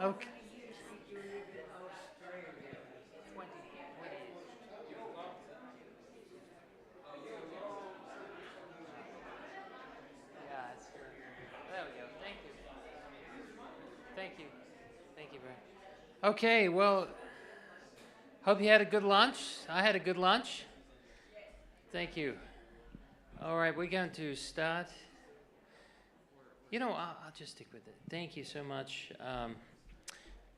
Okay. 20 Yeah, there we go. Thank you. Thank you. Thank you, Brian. Okay, well, hope you had a good lunch. I had a good lunch. Thank you. All right, we're going to start. I'll just stick with it. Thank you so much.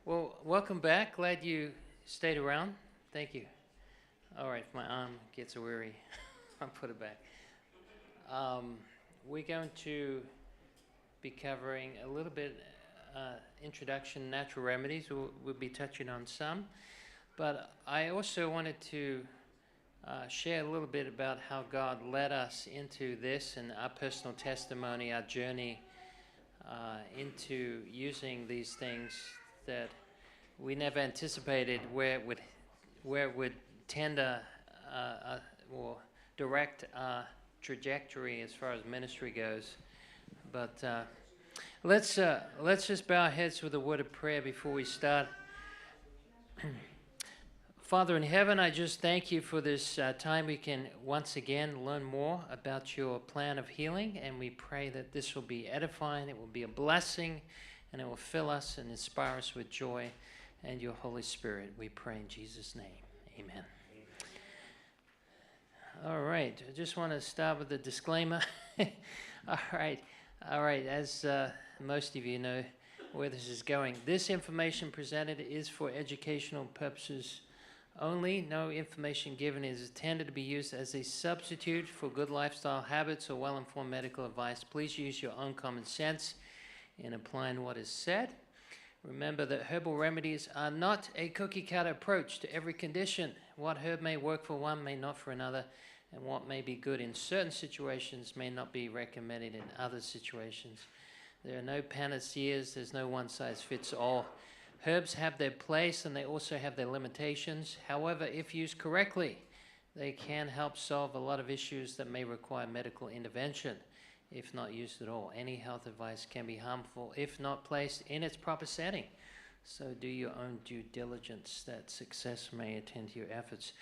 Well, welcome back. Glad you stayed around. Thank you. All right, if my arm gets weary, I'll put it back. We're going to be covering a little bit introduction, natural remedies. We'll be touching on some. But I also wanted to share a little bit about how God led us into this and our personal testimony, our journey into using these things that we never anticipated where it would tend or direct our trajectory as far as ministry goes. But let's just bow our heads with a word of prayer before we start. Father in heaven, I just thank you for this time we can once again learn more about your plan of healing, and we pray that this will be edifying, it will be a blessing, and it will fill us and inspire us with joy and your Holy Spirit. We pray in Jesus' name. Amen. All right, I just want to start with a disclaimer. All right, as most of you know where this is going, this information presented is for educational purposes only. No information given is intended to be used as a substitute for good lifestyle habits or well-informed medical advice. Please use your own common sense in applying what is said. Remember that herbal remedies are not a cookie-cutter approach to every condition. What herb may work for one may not for another, and what may be good in certain situations may not be recommended in other situations. There are no panaceas, there's no one-size-fits-all. Herbs have their place and they also have their limitations. However, if used correctly, they can help solve a lot of issues that may require medical intervention if not used at all. Any health advice can be harmful if not placed in its proper setting. So do your own due diligence that success may attend to your efforts.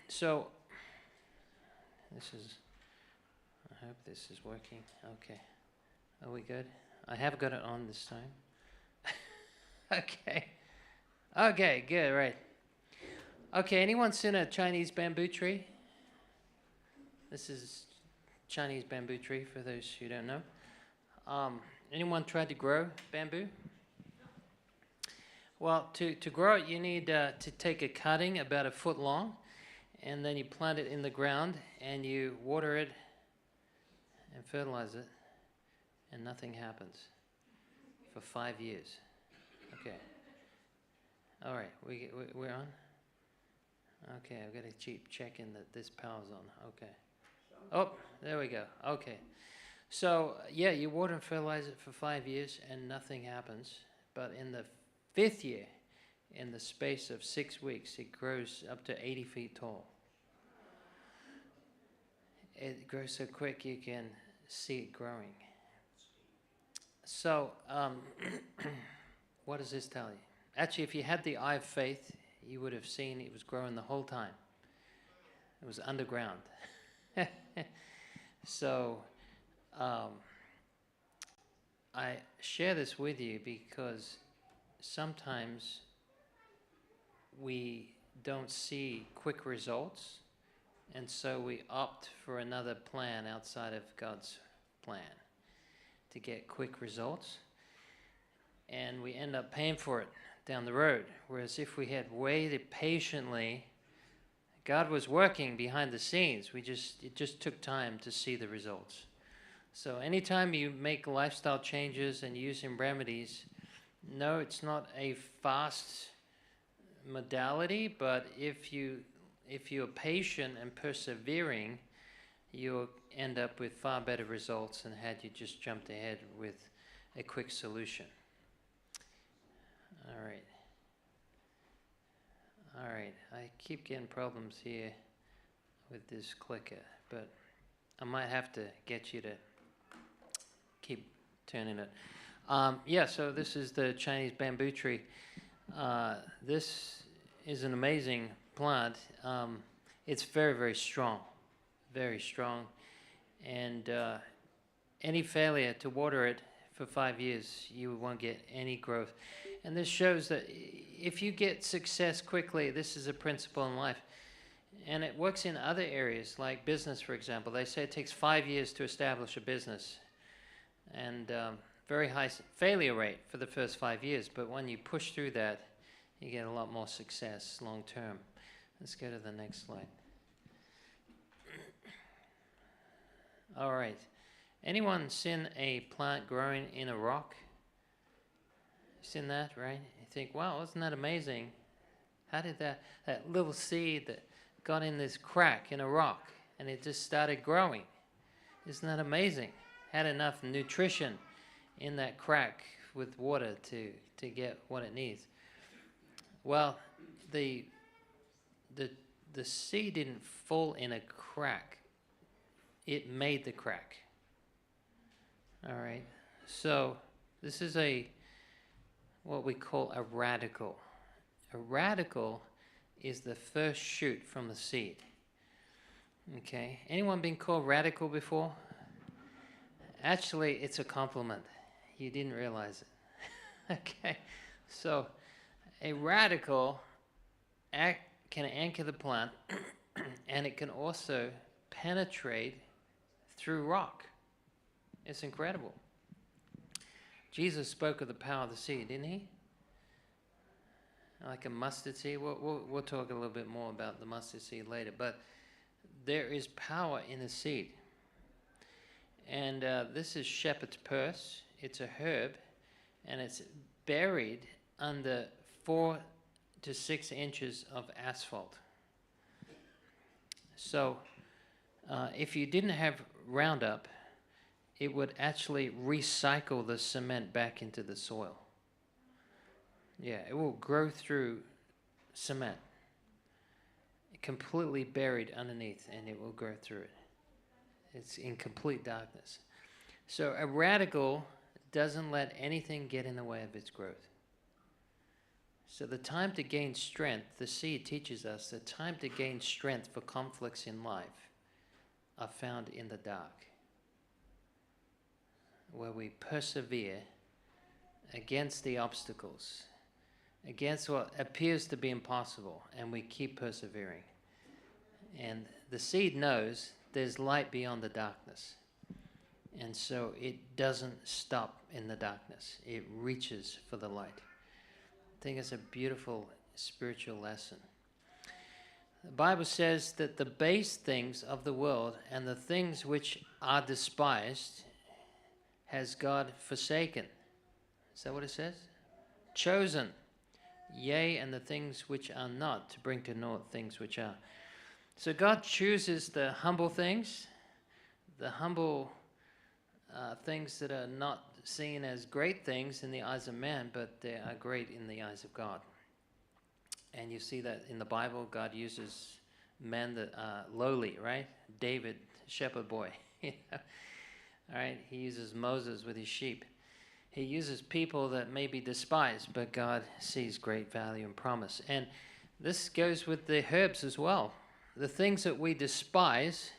So this is, I hope this is working. Okay. Are we good? I have got it on this time. Okay, good, right. Okay, anyone seen a Chinese bamboo tree? This is Chinese bamboo tree, for those who don't know. Anyone tried to grow bamboo? Well, to grow it, you need to take a cutting about 1 foot long, and then you plant it in the ground, and you water it and fertilize it, and nothing happens for 5 years. Okay. All right, we're on? Okay, I've got to keep checking that this power's on. Okay. Oh, there we go. Okay. So, yeah, you water and fertilize it for 5 years and nothing happens. But in the 5th year, in the space of 6 weeks, it grows up to 80 feet tall. It grows so quick you can see it growing. So, what does this tell you? Actually, if you had the eye of faith, you would have seen it was growing the whole time. It was underground. So, I share this with you because sometimes we don't see quick results, and so we opt for another plan outside of God's plan to get quick results, and we end up paying for it down the road. Whereas if we had waited patiently, God was working behind the scenes. It just took time to see the results. So anytime you make lifestyle changes and using remedies, no, it's not a fast modality, but if you're patient and persevering, you'll end up with far better results than had you just jumped ahead with a quick solution. All right, I keep getting problems here with this clicker, but I might have to get you to keep turning it. Yeah, so this is the Chinese bamboo tree. This is an amazing plant. It's very, very strong. And any failure to water it for 5 years, you won't get any growth. And this shows that if you get success quickly, this is a principle in life. And it works in other areas, like business, for example. They say it takes 5 years to establish a business. And very high failure rate for the first 5 years. But when you push through that, you get a lot more success long term. Let's go to the next slide. All right. Anyone seen a plant growing in a rock? Seen that, right? You think, wow, isn't that amazing? How did that little seed that got in this crack in a rock and it just started growing? Isn't that amazing? Had enough nutrition in that crack with water to get what it needs. Well, the seed didn't fall in a crack. It made the crack. All right. So this is what we call a radical. A radical is the first shoot from the seed. Okay. Anyone been called radical before? Actually, it's a compliment. You didn't realize it. Okay. So a radical can anchor the plant, and it can also penetrate through rock. It's incredible. Jesus spoke of the power of the seed, didn't he? Like a mustard seed. We'll talk a little bit more about the mustard seed later. But there is power in the seed. And this is shepherd's purse. It's a herb, and it's buried under 4 to 6 inches of asphalt. So if you didn't have Roundup, it would actually recycle the cement back into the soil. Yeah, it will grow through cement, completely buried underneath, and it will grow through it. It's in complete darkness. So a radical doesn't let anything get in the way of its growth. So the time to gain strength, the seed teaches us, the time to gain strength for conflicts in life are found in the dark, where we persevere against the obstacles, against what appears to be impossible, and we keep persevering. And the seed knows there's light beyond the darkness. And so it doesn't stop in the darkness. It reaches for the light. I think it's a beautiful spiritual lesson. The Bible says that the base things of the world and the things which are despised has God forsaken. Is that what it says? Chosen. Yea, and the things which are not, to bring to naught things which are. So God chooses the humble things, the humble things that are not seen as great things in the eyes of man, but they are great in the eyes of God. And you see that in the Bible, God uses men that are lowly, right? David, shepherd boy. You know? All right, he uses Moses with his sheep. He uses people that may be despised, but God sees great value and promise. And this goes with the herbs as well. The things that we despise,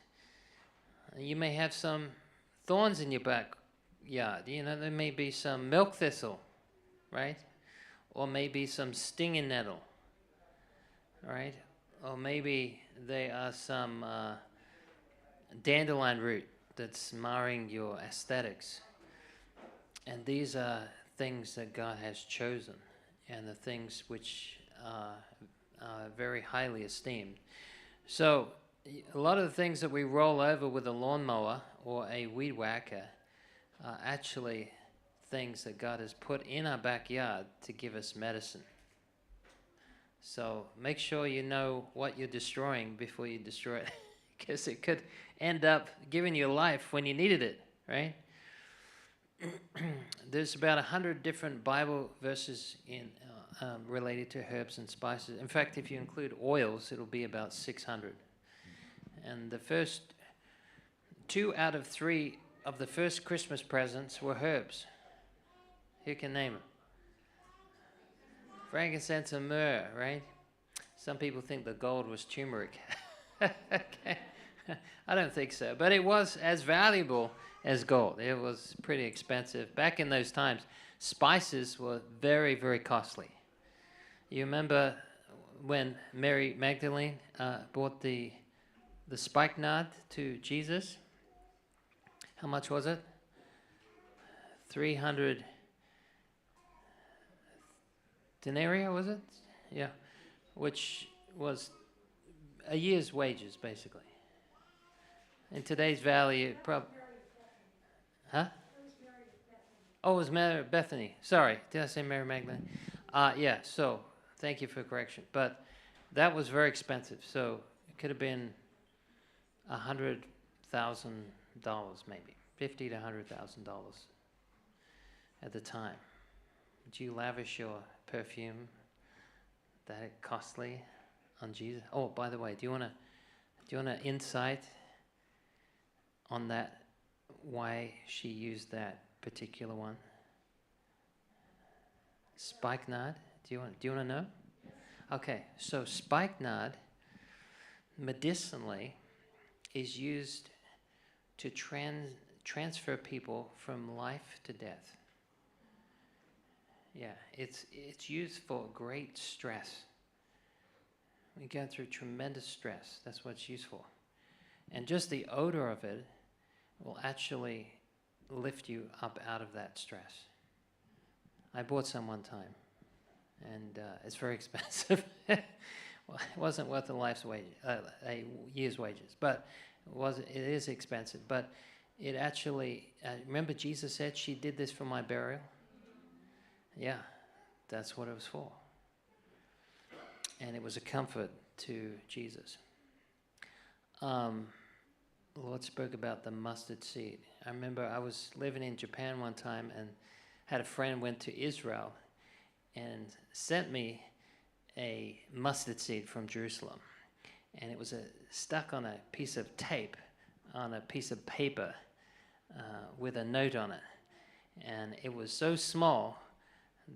you may have some thorns in your backyard. You know, there may be some milk thistle, right? Or maybe some stinging nettle, right? Or maybe there are some dandelion root that's marring your aesthetics. And these are things that God has chosen, and the things which are very highly esteemed. So a lot of the things that we roll over with a lawnmower or a weed whacker are actually things that God has put in our backyard to give us medicine. So make sure you know what you're destroying before you destroy it, because it could end up giving you life when you needed it, right? There's about 100 different Bible verses related to herbs and spices. In fact, if you include oils, it'll be about 600. And the first 2 out of 3 of the first Christmas presents were herbs. Who can name them? Frankincense and myrrh, right? Some people think the gold was turmeric. Okay. I don't think so. But it was as valuable as gold. It was pretty expensive. Back in those times, spices were very, very costly. You remember when Mary Magdalene bought the spikenard to Jesus? How much was it? 300 denarii, was it? Yeah. Which was a year's wages, basically. In today's value, huh? Oh, it was Mary Bethany. Sorry, did I say Mary Magdalene? Yeah, so thank you for correction. But that was very expensive. So it could have been $100,000 maybe, $50,000 to $100,000 at the time. Do you lavish your perfume that costly on Jesus? Oh, by the way, do you want an insight on that? Why she used that particular one? Spikenard. Do you want to know? Okay, so spikenard medicinally is used to transfer people from life to death. Yeah, it's used for great stress. We go through tremendous stress. That's what it's used for. And just the odor of it will actually lift you up out of that stress. I bought some one time, and it's very expensive. Well, it wasn't worth a year's wages, but it is expensive. But it actually, remember Jesus said, "She did this for my burial." Yeah, that's what it was for. And it was a comfort to Jesus. The Lord spoke about the mustard seed. I remember I was living in Japan one time and had a friend went to Israel and sent me a mustard seed from Jerusalem. And it was stuck on a piece of tape, on a piece of paper with a note on it. And it was so small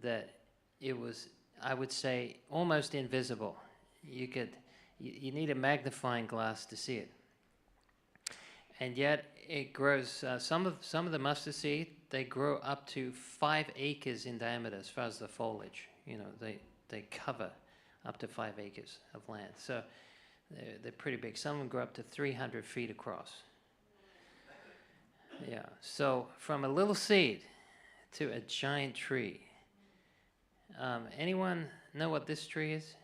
that it was, I would say, almost invisible. You need a magnifying glass to see it. And yet it grows, some of the mustard seed, they grow up to 5 acres in diameter as far as the foliage. You know, they cover up to 5 acres of land. So they're pretty big. Some of them grow up to 300 feet across. Yeah, so from a little seed to a giant tree. Anyone know what this tree is?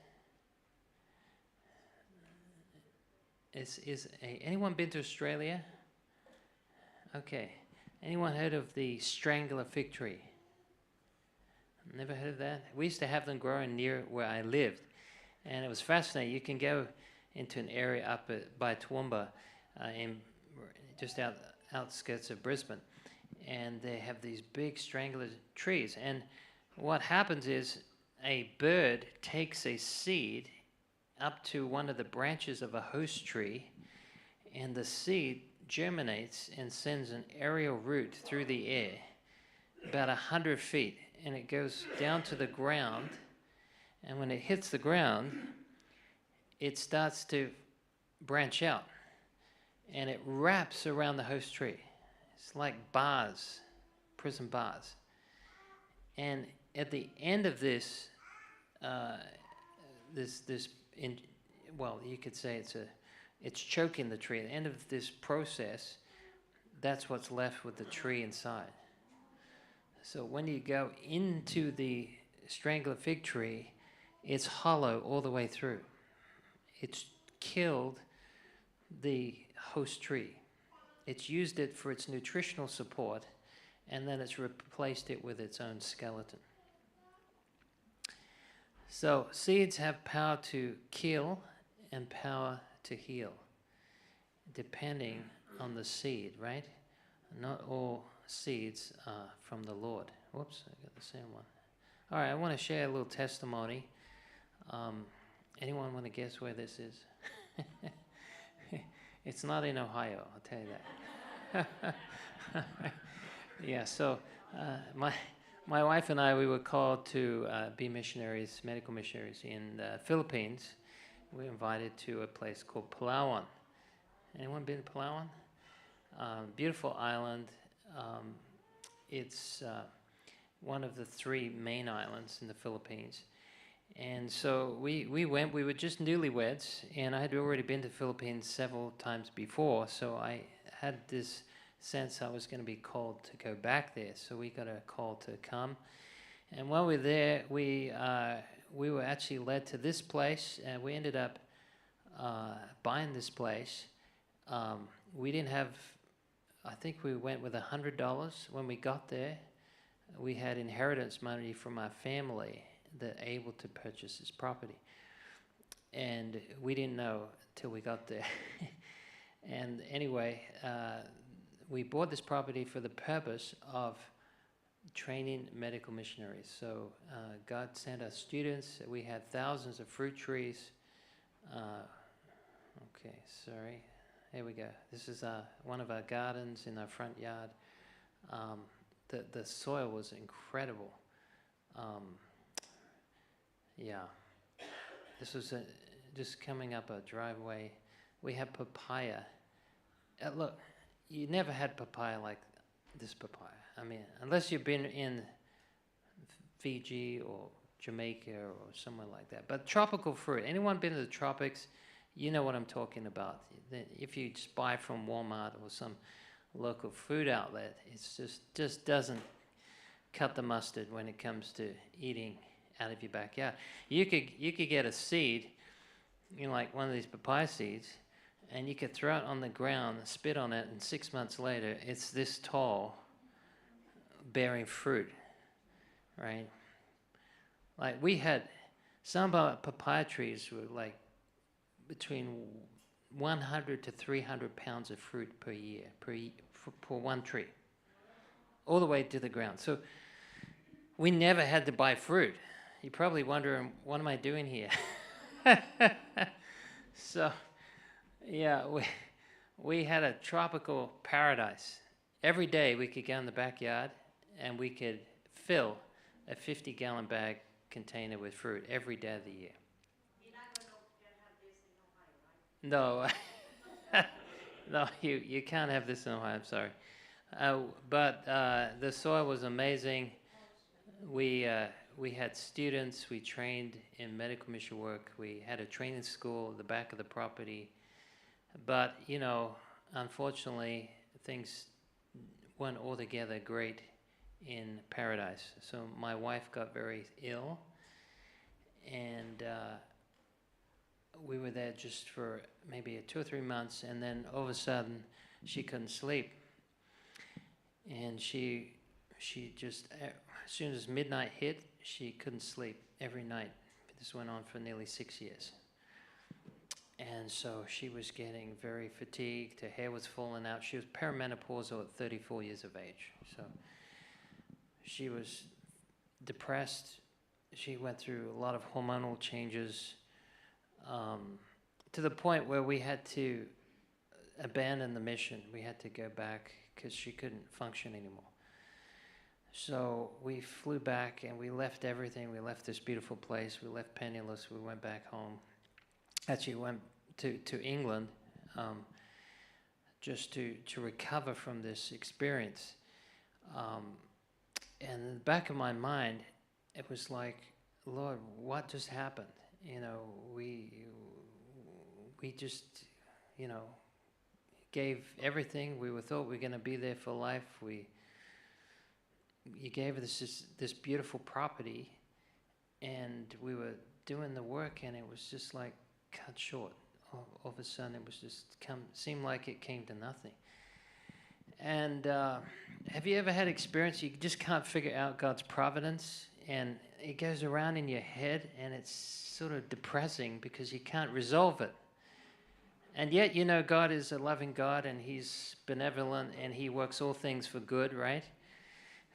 Anyone been to Australia? Okay. Anyone heard of the strangler fig tree? Never heard of that? We used to have them growing near where I lived, and it was fascinating. You can go into an area up by Toowoomba, just outskirts of Brisbane, and they have these big strangler trees. And what happens is a bird takes a seed up to one of the branches of a host tree, and the seed germinates and sends an aerial root through the air about 100 feet, and it goes down to the ground, and when it hits the ground, it starts to branch out, and it wraps around the host tree. It's like bars, prison bars. And at the end of this, you could say it's choking the tree. At the end of this process, that's what's left with the tree inside. So when you go into the strangler fig tree, it's hollow all the way through. It's killed the host tree. It's used it for its nutritional support, and then it's replaced it with its own skeleton. So seeds have power to kill and power to heal, depending on the seed, right? Not all seeds are from the Lord. Whoops, I got the same one. All right, I want to share a little testimony. Anyone want to guess where this is? It's not in Ohio, I'll tell you that. Yeah, so My wife and I, we were called to be missionaries, medical missionaries in the Philippines. We were invited to a place called Palawan. Anyone been to Palawan? Beautiful island. It's one of the three main islands in the Philippines. And so we went, we were just newlyweds, and I had already been to the Philippines several times before, so I had this sense I was going to be called to go back there. So we got a call to come. And while we were there, we were actually led to this place, and we ended up buying this place. We didn't have, I think we went with $100 when we got there. We had inheritance money from our family that able to purchase this property. And we didn't know till we got there. And anyway, we bought this property for the purpose of training medical missionaries. So God sent us students. We had thousands of fruit trees. Okay, sorry. Here we go. This is one of our gardens in our front yard. The soil was incredible. Yeah. This was just coming up a driveway. We had papaya. Look, you never had papaya like this papaya. I mean, unless you've been in Fiji or Jamaica or somewhere like that. But tropical fruit, anyone been to the tropics, you know what I'm talking about. If you just buy from Walmart or some local food outlet, it's just doesn't cut the mustard when it comes to eating out of your backyard. You could get a seed, you know, like one of these papaya seeds, and you could throw it on the ground, spit on it, and 6 months later, it's this tall, bearing fruit, right? Like we had, some of our papaya trees were like between 100 to 300 pounds of fruit per year, for one tree, all the way to the ground. So we never had to buy fruit. You're probably wondering, what am I doing here? So, yeah, we had a tropical paradise. Every day we could go in the backyard and we could fill a 50-gallon bag container with fruit every day of the year. No, no, you can't have this in Ohio, I'm sorry. But the soil was amazing. We had students, we trained in medical mission work. We had a training school at the back of the property. But, you know, unfortunately, things weren't altogether great in paradise. So my wife got very ill, and we were there just for maybe 2 or 3 months, and then all of a sudden she couldn't sleep. And she just, as soon as midnight hit, she couldn't sleep every night. This went on for nearly 6 years. And so she was getting very fatigued. Her hair was falling out. She was perimenopausal at 34 years of age. So she was depressed. She went through a lot of hormonal changes, to the point where we had to abandon the mission. We had to go back because she couldn't function anymore. So we flew back and we left everything. We left this beautiful place. We left penniless. We went back home. Actually went to England just to recover from this experience. And in the back of my mind, it was like, Lord, what just happened? You know, we just, you know, gave everything. We thought we were going to be there for life. You gave us this beautiful property, and we were doing the work, and it was just like cut short. All of a sudden, it was just seemed like it came to nothing. And have you ever had experience you just can't figure out God's providence, and it goes around in your head, and it's sort of depressing because you can't resolve it. And yet, you know, God is a loving God, and He's benevolent, and He works all things for good, right?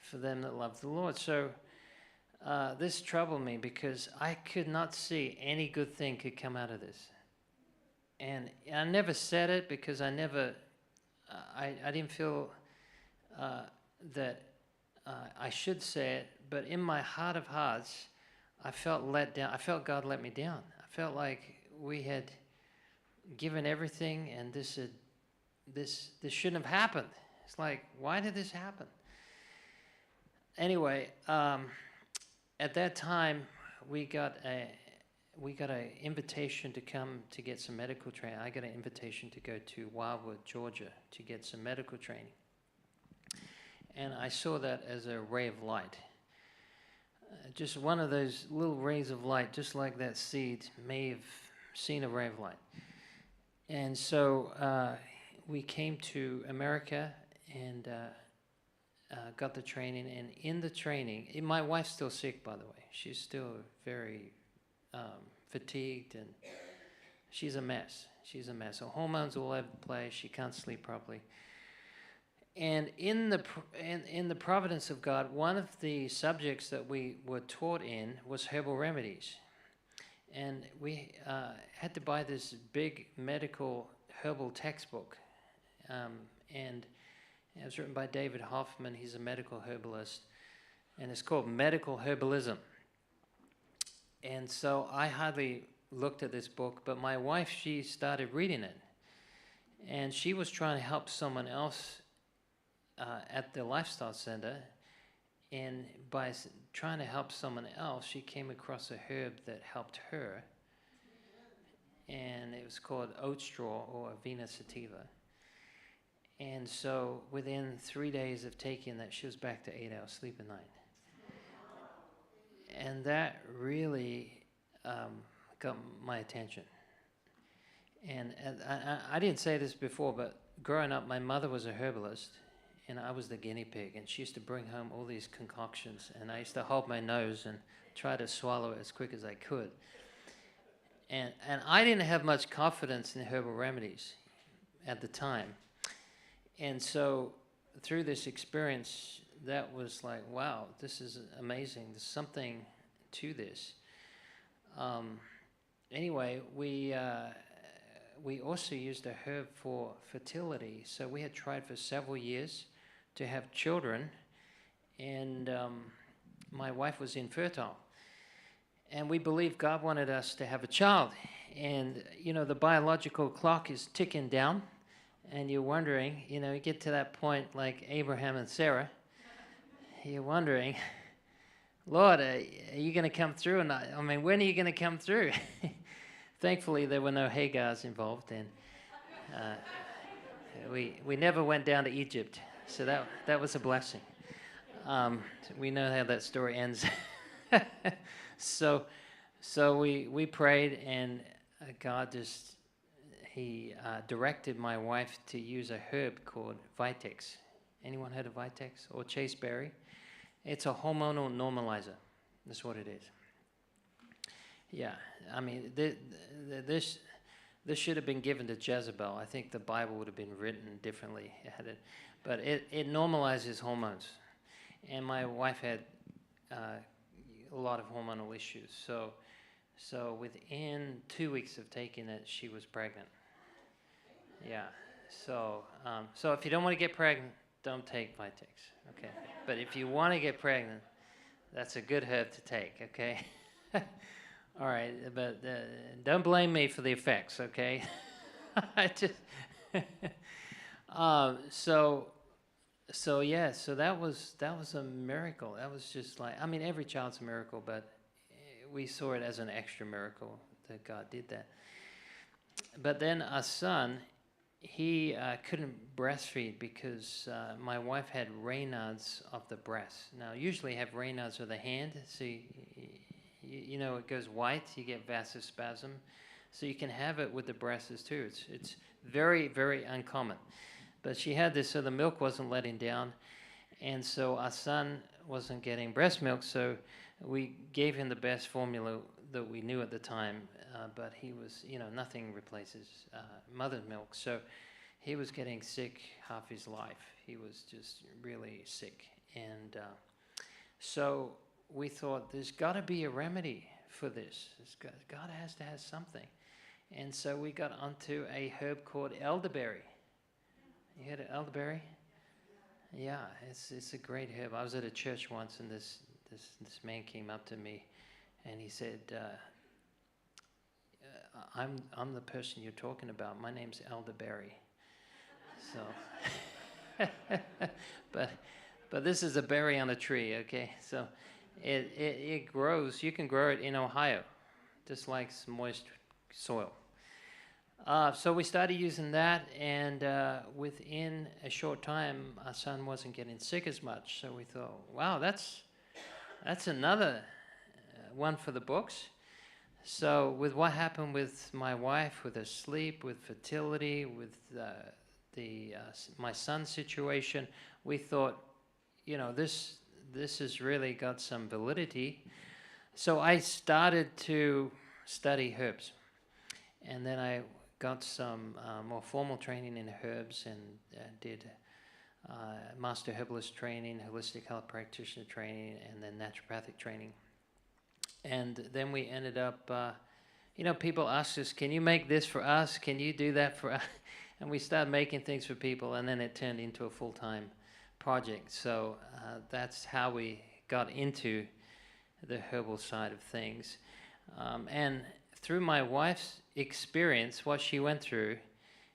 For them that love the Lord. So this troubled me because I could not see any good thing could come out of this. And I never said it because I didn't feel that I should say it, but in my heart of hearts, I felt let down. I felt God let me down. I felt like we had given everything, and this shouldn't have happened. It's like, why did this happen? Anyway, at that time, we got an invitation to come to get some medical training. I got an invitation to go to Wellard, Georgia, to get some medical training. And I saw that as a ray of light. Just one of those little rays of light, just like that seed may have seen a ray of light. And so we came to America and got the training. And in the training, my wife's still sick, by the way. She's still very fatigued, and she's a mess. She's a mess. Her hormones all over the place. She can't sleep properly. And in the providence of God, one of the subjects that we were taught in was herbal remedies. And we had to buy this big medical herbal textbook. And it was written by David Hoffman. He's a medical herbalist. And it's called Medical Herbalism. And so I hardly looked at this book, but my wife, she started reading it. And she was trying to help someone else at the lifestyle center, and by trying to help someone else, she came across a herb that helped her, and it was called oat straw or Avena sativa. And so within 3 days of taking that, she was back to 8 hours sleep a night. And that really got my attention. And I didn't say this before, but growing up, my mother was a herbalist, and I was the guinea pig, and she used to bring home all these concoctions, and I used to hold my nose and try to swallow it as quick as I could. And I didn't have much confidence in herbal remedies at the time. And so through this experience, that was like, wow, this is amazing. There's something to this. Anyway, we also used a herb for fertility. So we had tried for several years to have children, and my wife was infertile. And we believed God wanted us to have a child. And, you know, the biological clock is ticking down, and you're wondering, you know, you get to that point like Abraham and Sarah, you're wondering, Lord, are you going to come through or not? I mean, when are you going to come through? Thankfully, there were no Hagars involved, and we never went down to Egypt, so that was a blessing. We know how that story ends. So we prayed, and God just, he directed my wife to use a herb called Vitex. Anyone heard of Vitex or chaseberry? It's a hormonal normalizer. That's what it is. Yeah, I mean, this should have been given to Jezebel. I think the Bible would have been written differently. But it normalizes hormones. And my wife had a lot of hormonal issues. So within 2 weeks of taking it, she was pregnant. Yeah. So if you don't want to get pregnant, don't take Vitex. Okay. But if you want to get pregnant, that's a good herb to take. Okay. All right, but don't blame me for the effects, okay? I just so that was a miracle. That was just like, I mean, every child's a miracle, but we saw it as an extra miracle that God did that. But then our son, he couldn't breastfeed because my wife had Raynaud's of the breast. Now, usually you have Raynaud's of the hand, so you know, it goes white, you get vasospasm. So you can have it with the breasts too. It's very, very uncommon. But she had this, so the milk wasn't letting down. And so our son wasn't getting breast milk, so we gave him the best formula that we knew at the time. But he was, you know, nothing replaces mother's milk. So he was getting sick half his life. He was just really sick. And so we thought, there's got to be a remedy for this. God has to have something. And so we got onto a herb called elderberry. You heard of elderberry? Yeah, it's a great herb. I was at a church once, and this this man came up to me, and he said, I'm the person you're talking about. My name's elderberry. So, but this is a berry on a tree, okay? So it grows. You can grow it in Ohio, just like some moist soil. So we started using that, and within a short time, our son wasn't getting sick as much. So we thought, wow, that's another one for the books. So with what happened with my wife, with her sleep, with fertility, with my son's situation, we thought, this has really got some validity. So I started to study herbs, and then I got some more formal training in herbs, and did master herbalist training, holistic health practitioner training, and then naturopathic training. And then we ended up, people ask us, can you make this for us? Can you do that for us? And we started making things for people, and then it turned into a full-time project. So that's how we got into the herbal side of things. And through my wife's experience, what she went through,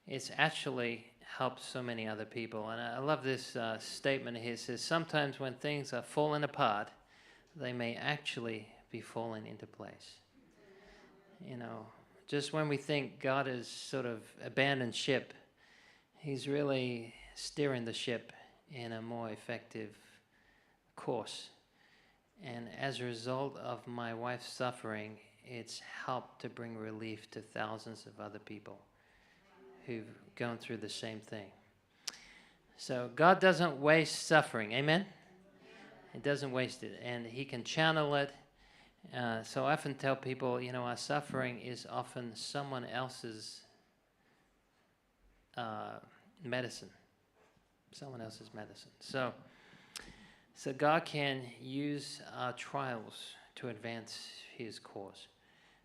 it's actually helped so many other people. And I love this statement here. It says, sometimes when things are falling apart, they may actually be falling into place. Just when we think God has sort of abandoned ship, He's really steering the ship in a more effective course. And as a result of my wife's suffering, it's helped to bring relief to thousands of other people who've gone through the same thing. So God doesn't waste suffering, amen? He doesn't waste it, and He can channel it. So I often tell people, our suffering is often someone else's medicine. Someone else's medicine. So God can use our trials to advance His cause.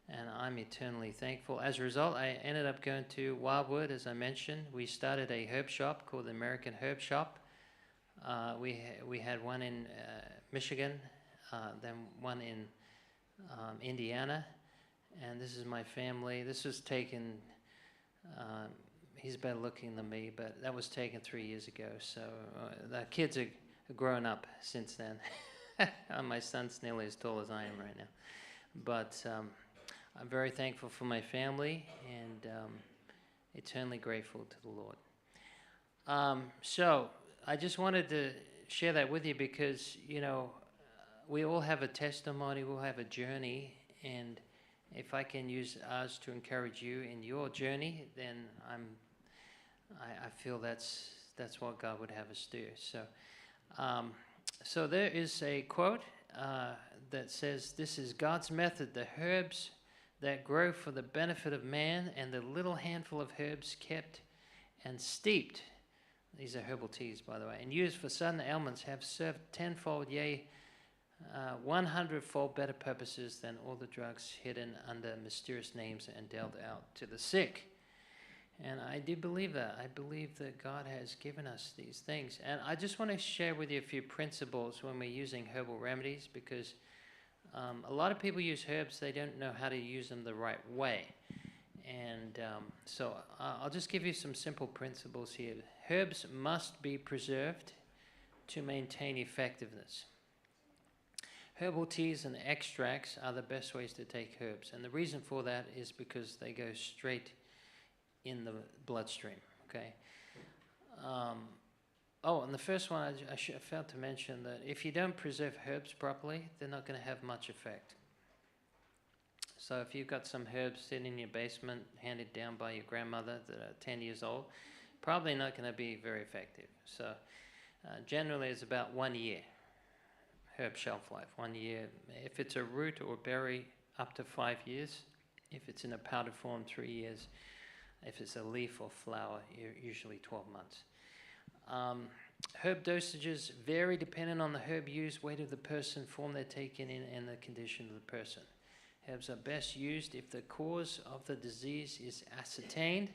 And I'm eternally thankful. As a result, I ended up going to Wildwood, as I mentioned. We started a herb shop called the American Herb Shop. We had one in Michigan, then one in Indiana, and this is my family. This was taken, he's better looking than me, but that was taken 3 years ago. So the kids are grown up since then. My son's nearly as tall as I am right now. But I'm very thankful for my family, and eternally grateful to the Lord. So I just wanted to share that with you because, we all have a testimony, we all have a journey, and if I can use ours to encourage you in your journey, then I feel that's what God would have us do. So there is a quote that says, "This is God's method, the herbs that grow for the benefit of man, and the little handful of herbs kept and steeped." These are herbal teas, by the way, and used for sudden ailments have served tenfold, yea, 100-fold better purposes than all the drugs hidden under mysterious names and dealt out to the sick. And I do believe that. I believe that God has given us these things. And I just want to share with you a few principles when we're using herbal remedies, because a lot of people use herbs, they don't know how to use them the right way. And so I'll just give you some simple principles here. Herbs must be preserved to maintain effectiveness. Herbal teas and extracts are the best ways to take herbs. And the reason for that is because they go straight in the bloodstream, okay? And the first one, I failed to mention that if you don't preserve herbs properly, they're not going to have much effect. So if you've got some herbs sitting in your basement, handed down by your grandmother that are 10 years old, probably not going to be very effective. So generally it's about 1 year. Herb shelf life, 1 year. If it's a root or berry, up to 5 years. If it's in a powdered form, 3 years. If it's a leaf or flower, usually 12 months. Herb dosages vary depending on the herb used, weight of the person, form they're taken in, and the condition of the person. Herbs are best used if the cause of the disease is ascertained.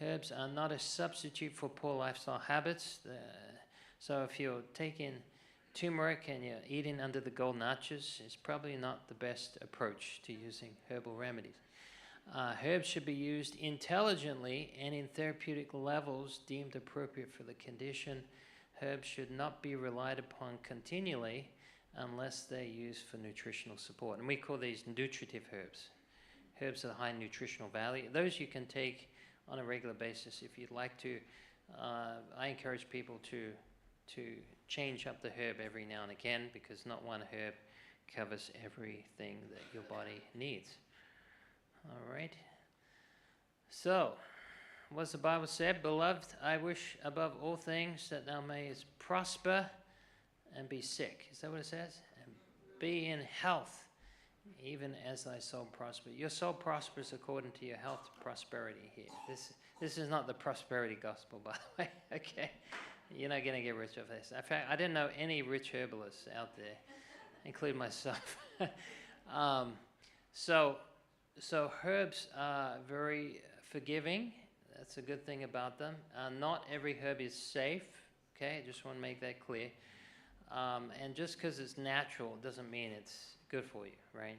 Herbs are not a substitute for poor lifestyle habits. So if you're taking turmeric and you're eating under the golden arches, is probably not the best approach to using herbal remedies. Herbs should be used intelligently and in therapeutic levels deemed appropriate for the condition. Herbs should not be relied upon continually unless they're used for nutritional support. And we call these nutritive herbs. Herbs of high nutritional value. Those you can take on a regular basis if you'd like to. I encourage people to change up the herb every now and again, because not one herb covers everything that your body needs. All right. So, what's the Bible said? Beloved, I wish above all things that thou mayest prosper and be sick. Is that what it says? And be in health, even as thy soul prospers. Your soul prospers according to your health prosperity here. This is not the prosperity gospel, by the way. Okay. You're not going to get rich off this. In fact, I didn't know any rich herbalists out there, including myself. So herbs are very forgiving. That's a good thing about them. Not every herb is safe. Okay, I just want to make that clear. And just because it's natural doesn't mean it's good for you, right?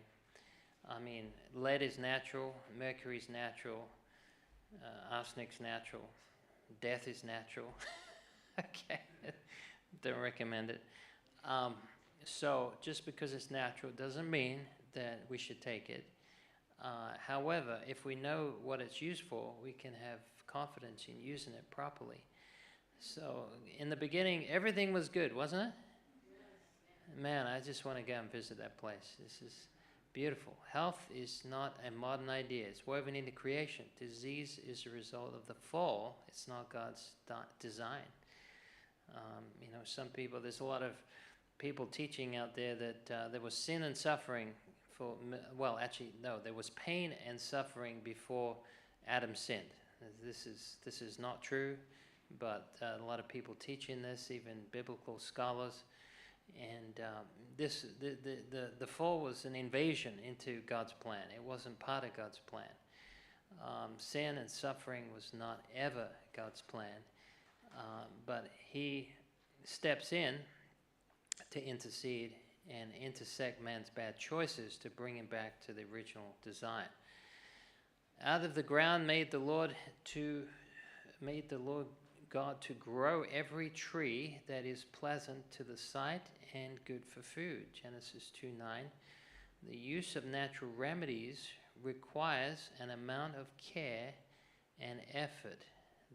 I mean, lead is natural, mercury's natural, arsenic's natural, death is natural. Okay, don't recommend it. So just because it's natural doesn't mean that we should take it. However, if we know what it's used for, we can have confidence in using it properly. So in the beginning, everything was good, wasn't it? Man, I just want to go and visit that place. This is beautiful. Health is not a modern idea. It's woven into creation. Disease is a result of the fall. It's not God's design. Some people, there's a lot of people teaching out there that there was sin and suffering there was pain and suffering before Adam sinned. This is not true, but a lot of people teaching this, even biblical scholars. And the fall was an invasion into God's plan. It wasn't part of God's plan. Sin and suffering was not ever God's plan. But he steps in to intercede and intersect man's bad choices to bring him back to the original design. Out of the ground made the Lord God to grow every tree that is pleasant to the sight and good for food. Genesis 2:9. The use of natural remedies requires an amount of care and effort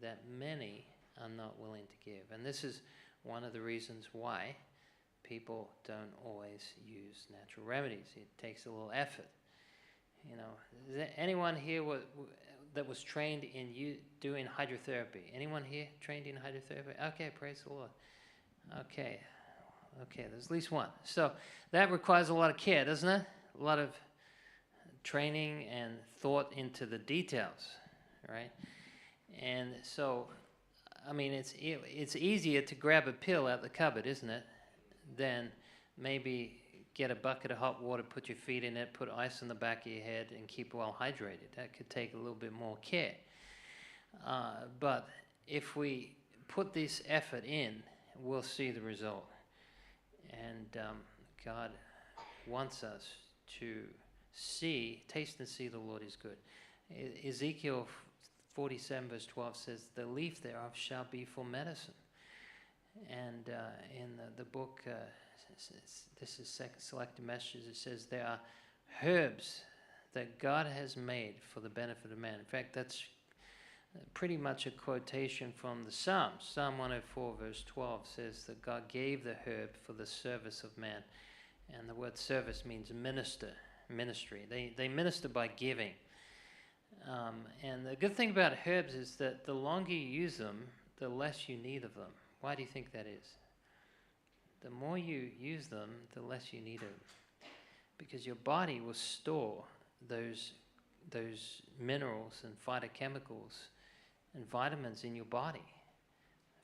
that many are not willing to give. And this is one of the reasons why people don't always use natural remedies. It takes a little effort. Is there anyone here that was trained in doing hydrotherapy? Anyone here trained in hydrotherapy? Okay, praise the Lord. Okay, there's at least one. So that requires a lot of care, doesn't it? A lot of training and thought into the details, right? And so, I mean, it's easier to grab a pill out the cupboard, isn't it, than maybe get a bucket of hot water, put your feet in it, put ice on the back of your head, and keep well hydrated. That could take a little bit more care. But if we put this effort in, we'll see the result. And God wants us to taste and see the Lord is good. Ezekiel 47 verse 12 says, the leaf thereof shall be for medicine. And in the book, this is Selected Messages, it says there are herbs that God has made for the benefit of man. In fact, that's pretty much a quotation from the Psalms. Psalm 104 verse 12 says that God gave the herb for the service of man. And the word service means ministry. They minister by giving. And the good thing about herbs is that the longer you use them, the less you need of them. Why do you think that is? The more you use them, the less you need them. Because your body will store those minerals and phytochemicals and vitamins in your body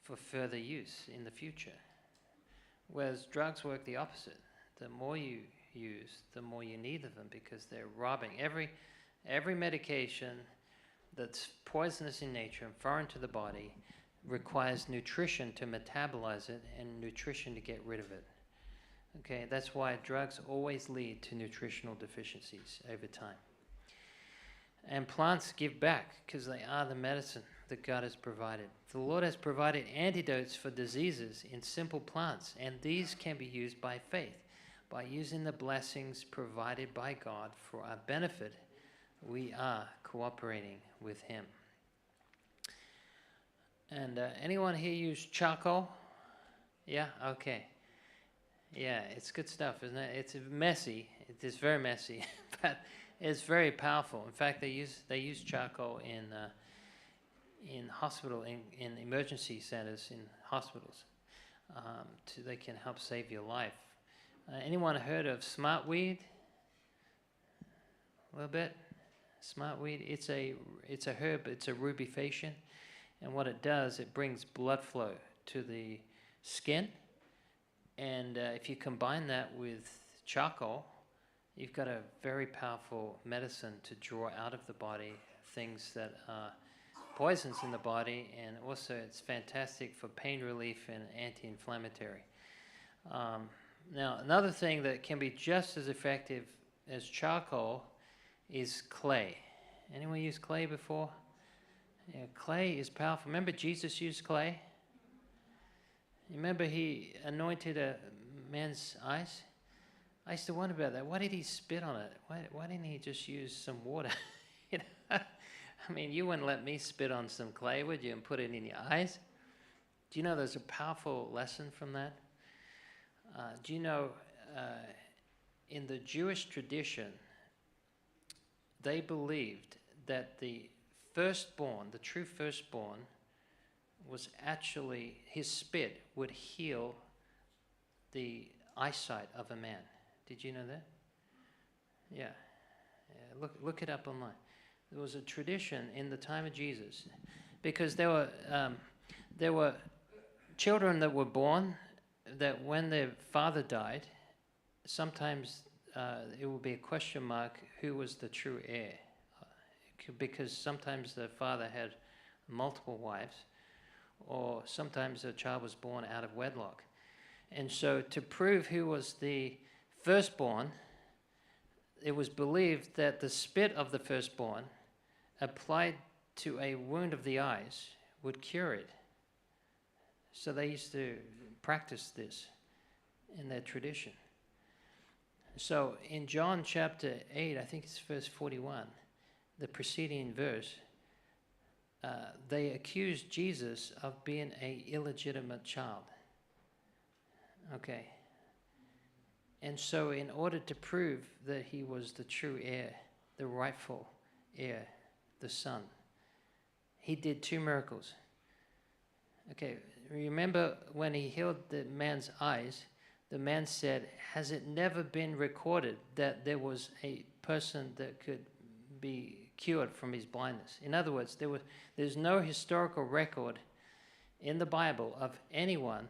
for further use in the future. Whereas drugs work the opposite. The more you use, the more you need of them, because they're robbing. Every medication that's poisonous in nature and foreign to the body requires nutrition to metabolize it and nutrition to get rid of it. Okay, that's why drugs always lead to nutritional deficiencies over time. And plants give back because they are the medicine that God has provided. The Lord has provided antidotes for diseases in simple plants, and these can be used by faith. By using the blessings provided by God for our benefit, we are cooperating with Him. And anyone here use charcoal? Yeah? Okay. Yeah, it's good stuff, isn't it? It's messy. It is very messy, but it's very powerful. In fact, they use charcoal in hospital, in emergency centers, in hospitals. They can help save your life. Anyone heard of smartweed? A little bit. Smartweed. It's a herb. It's a rubifacian, and what it does, it brings blood flow to the skin. And if you combine that with charcoal, you've got a very powerful medicine to draw out of the body things that are poisons in the body, and also it's fantastic for pain relief and anti-inflammatory. Now, another thing that can be just as effective as charcoal is clay. Anyone used clay before? Yeah, clay is powerful. Remember Jesus used clay? Remember he anointed a man's eyes? I used to wonder about that. Why did he spit on it? Why didn't he just use some water? You know? I mean, you wouldn't let me spit on some clay, would you, and put it in your eyes? Do you know there's a powerful lesson from that? Do you know in the Jewish tradition, they believed that the firstborn, the true firstborn, was actually, his spit would heal the eyesight of a man. Did you know that? Yeah. Look it up online. There was a tradition in the time of Jesus, because there were children that were born that when their father died, sometimes it would be a question mark who was the true heir, because sometimes the father had multiple wives, or sometimes a child was born out of wedlock. And so to prove who was the firstborn, it was believed that the spit of the firstborn applied to a wound of the eyes would cure it. So they used to practice this in their tradition. So in John chapter 8, I think it's verse 41, the preceding verse, they accused Jesus of being an illegitimate child. Okay. And so in order to prove that he was the true heir, the rightful heir, the son, he did 2 miracles. Okay, remember when he healed the man's eyes, the man said, has it never been recorded that there was a person that could be cured from his blindness? In other words, there's no historical record in the Bible of anyone.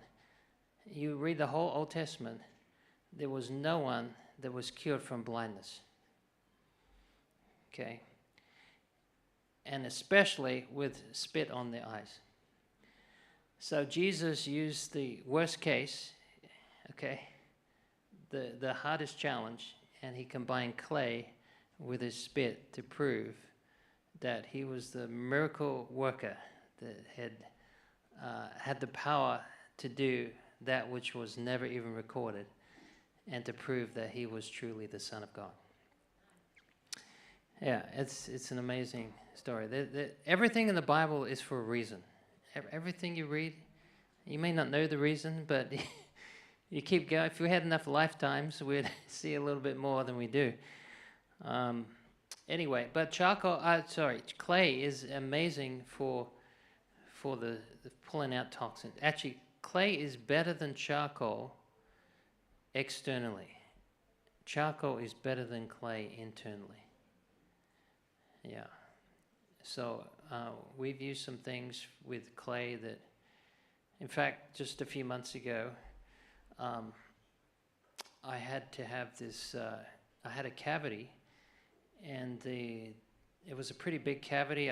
You read the whole Old Testament, there was no one that was cured from blindness. Okay? And especially with spit on the eyes. So Jesus used the worst case, okay, the hardest challenge, and he combined clay with his spit to prove that he was the miracle worker that had the power to do that which was never even recorded, and to prove that he was truly the Son of God. Yeah, it's an amazing story. Everything in the Bible is for a reason. Everything you read, you may not know the reason, but you keep going. If we had enough lifetimes, we'd see a little bit more than we do. Anyway, but clay is amazing for the pulling out toxins. Actually, clay is better than charcoal externally. Charcoal is better than clay internally. Yeah. So we've used some things with clay that, in fact, just a few months ago, I had to have this, I had a cavity, and it was a pretty big cavity.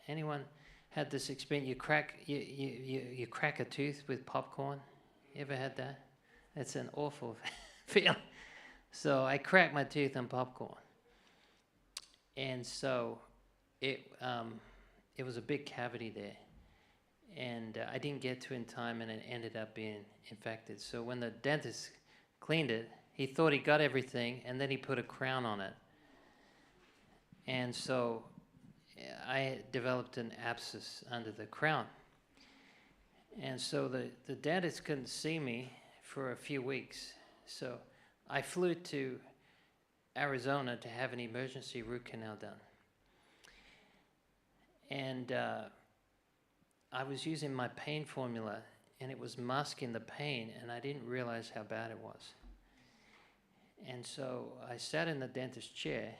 Anyone had this experience? You crack a tooth with popcorn? You ever had that? It's an awful feeling. So I cracked my tooth on popcorn, and so it was a big cavity there, and I didn't get to it in time, and it ended up being infected. So when the dentist cleaned it, he thought he got everything, and then he put a crown on it, and so I developed an abscess under the crown. And so the dentist couldn't see me for a few weeks. So I flew to Arizona to have an emergency root canal done. And I was using my pain formula, and it was masking the pain, and I didn't realize how bad it was. And so I sat in the dentist's chair,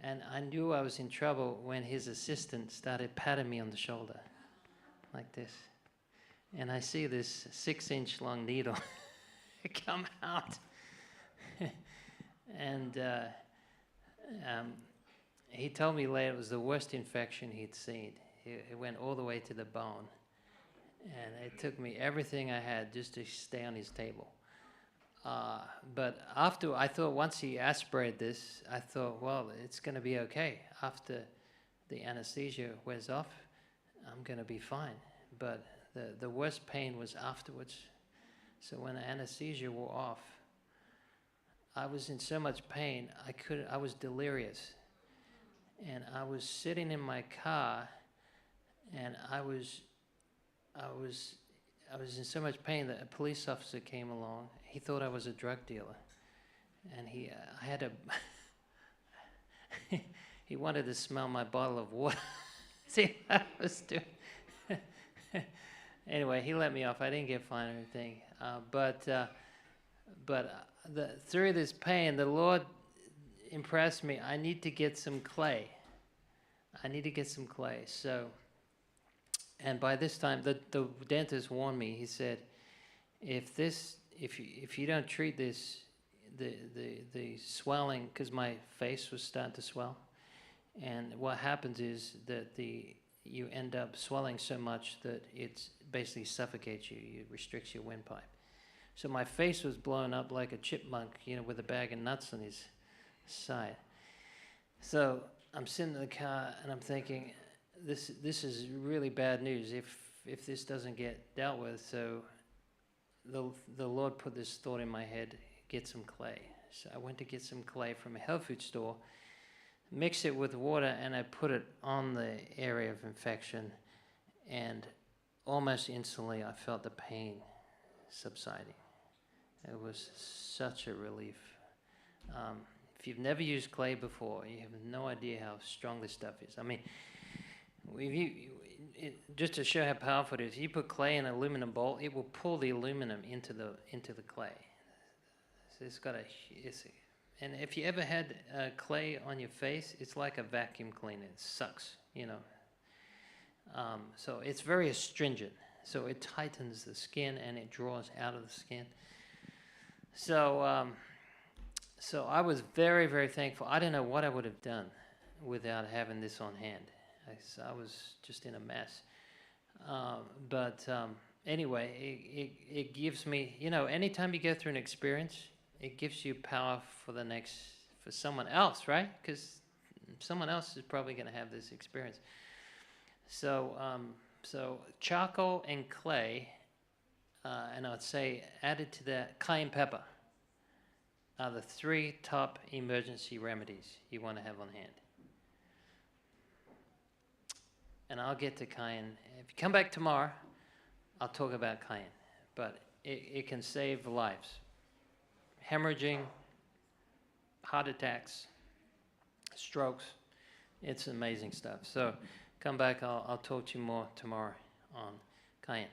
and I knew I was in trouble when his assistant started patting me on the shoulder, like this. And I see this 6-inch long needle come out. And he told me later it was the worst infection he'd seen. It went all the way to the bone. And it took me everything I had just to stay on his table. But after, I thought once he aspirated this, I thought, well, it's going to be okay. After the anesthesia wears off, I'm going to be fine. But the worst pain was afterwards. So when the anesthesia wore off, I was in so much pain, I was delirious. And I was sitting in my car, and I was in so much pain that a police officer came along. He thought I was a drug dealer, and I had a he wanted to smell my bottle of water. See what I was doing. Anyway, he let me off. I didn't get fined or anything. But through this pain, the Lord impressed me. I need to get some clay. So, and by this time, the dentist warned me. He said, if you don't treat this, the swelling, because my face was starting to swell, and what happens is that you end up swelling so much that it basically suffocates you. It restricts your windpipe. So my face was blown up like a chipmunk, with a bag of nuts on his side. So I'm sitting in the car and I'm thinking, this is really bad news if this doesn't get dealt with. So the Lord put this thought in my head: get some clay. So I went to get some clay from a health food store, mix it with water, and I put it on the area of infection, and almost instantly I felt the pain subsiding. It was such a relief. If you've never used clay before, you have no idea how strong this stuff is. I mean, just to show how powerful it is, you put clay in an aluminum bowl, it will pull the aluminum into the clay. So and if you ever had clay on your face, it's like a vacuum cleaner. It sucks, So it's very astringent. So it tightens the skin and it draws out of the skin. So so I was very, very thankful. I don't know what I would have done without having this on hand. I was just in a mess. But anyway, it gives me, anytime you go through an experience, it gives you power for someone else, right? Because someone else is probably going to have this experience. So charcoal and clay, and I'd say added to that cayenne pepper, are the 3 top emergency remedies you want to have on hand. And I'll get to cayenne. If you come back tomorrow, I'll talk about cayenne. But it can save lives. Hemorrhaging, heart attacks, strokes. It's amazing stuff. So come back, I'll talk to you more tomorrow on cayenne.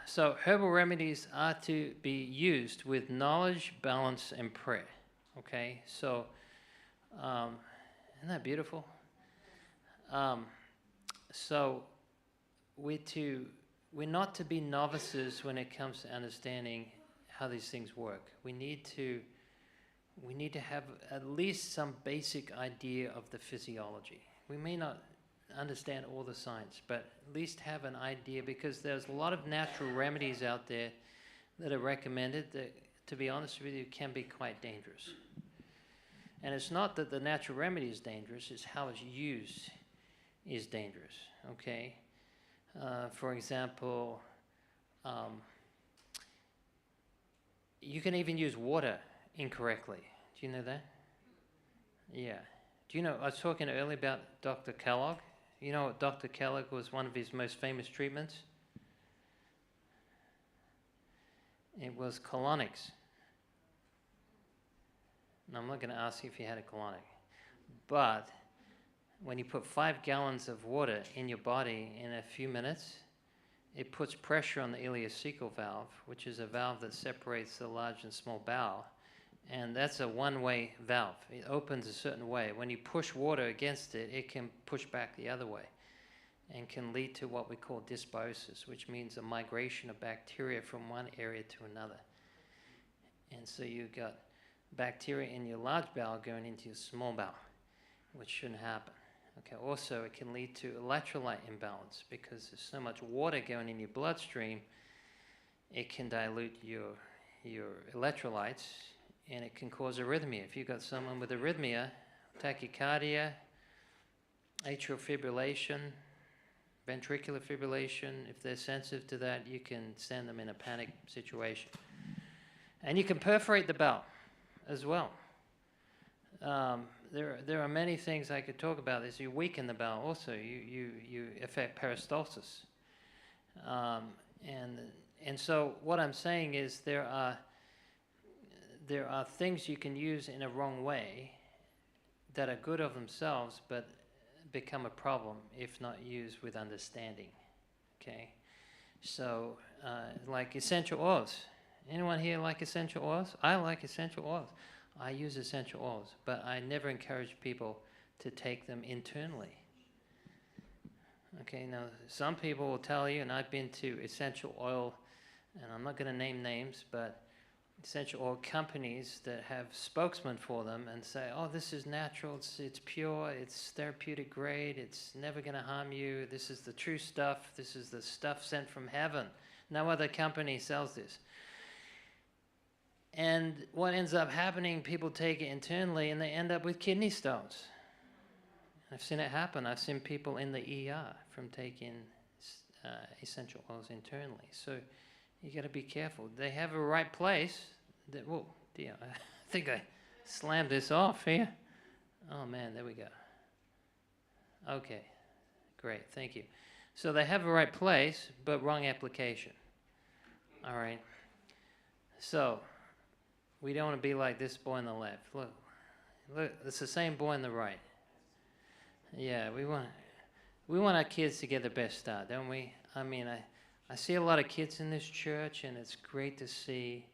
So herbal remedies are to be used with knowledge, balance, and prayer. Okay? So isn't that beautiful? So we're not to be novices when it comes to understanding how these things work. We need to have at least some basic idea of the physiology. We may not understand all the science, but at least have an idea, because there's a lot of natural remedies out there that are recommended that, to be honest with you, can be quite dangerous. And it's not that the natural remedy is dangerous, it's how it's used is dangerous, okay? For example, you can even use water incorrectly. Do you know that? Yeah. Do you know, I was talking earlier about Dr. Kellogg. You know what Dr. Kellogg was one of his most famous treatments? It was colonics. Now, I'm not going to ask you if you had a colonic. But when you put 5 gallons of water in your body in a few minutes, it puts pressure on the ileocecal valve, which is a valve that separates the large and small bowel. And that's a one-way valve. It opens a certain way. When you push water against it, it can push back the other way and can lead to what we call dysbiosis, which means a migration of bacteria from one area to another. And so you've got bacteria in your large bowel going into your small bowel, which shouldn't happen. Okay. Also, it can lead to electrolyte imbalance because there's so much water going in your bloodstream, it can dilute your electrolytes, and it can cause arrhythmia. If you've got someone with arrhythmia, tachycardia, atrial fibrillation, ventricular fibrillation, if they're sensitive to that, you can send them in a panic situation. And you can perforate the bowel as well. There are many things I could talk about. As you weaken the bowel, also you affect peristalsis, and so what I'm saying is there are things you can use in a wrong way that are good of themselves, but become a problem if not used with understanding. Okay, so like essential oils. Anyone here like essential oils? I like essential oils. I use essential oils, but I never encourage people to take them internally. Okay, now some people will tell you, and I've been to essential oil, and I'm not going to name names, but essential oil companies that have spokesmen for them and say, oh, this is natural, it's pure, it's therapeutic grade, it's never going to harm you, this is the true stuff, this is the stuff sent from heaven. No other company sells this. And what ends up happening, people take it internally and they end up with kidney stones. I've seen it happen. I've seen people in the ER from taking essential oils internally. So you got to be careful. They have a right place. Whoa, dear, I think I slammed this off here. Oh man, there we go. Okay, great, thank you. So they have a right place, but wrong application. All right. So we don't want to be like this boy on the left. Look, it's the same boy on the right. Yeah, we want our kids to get the best start, don't we? I mean, I see a lot of kids in this church, and it's great to see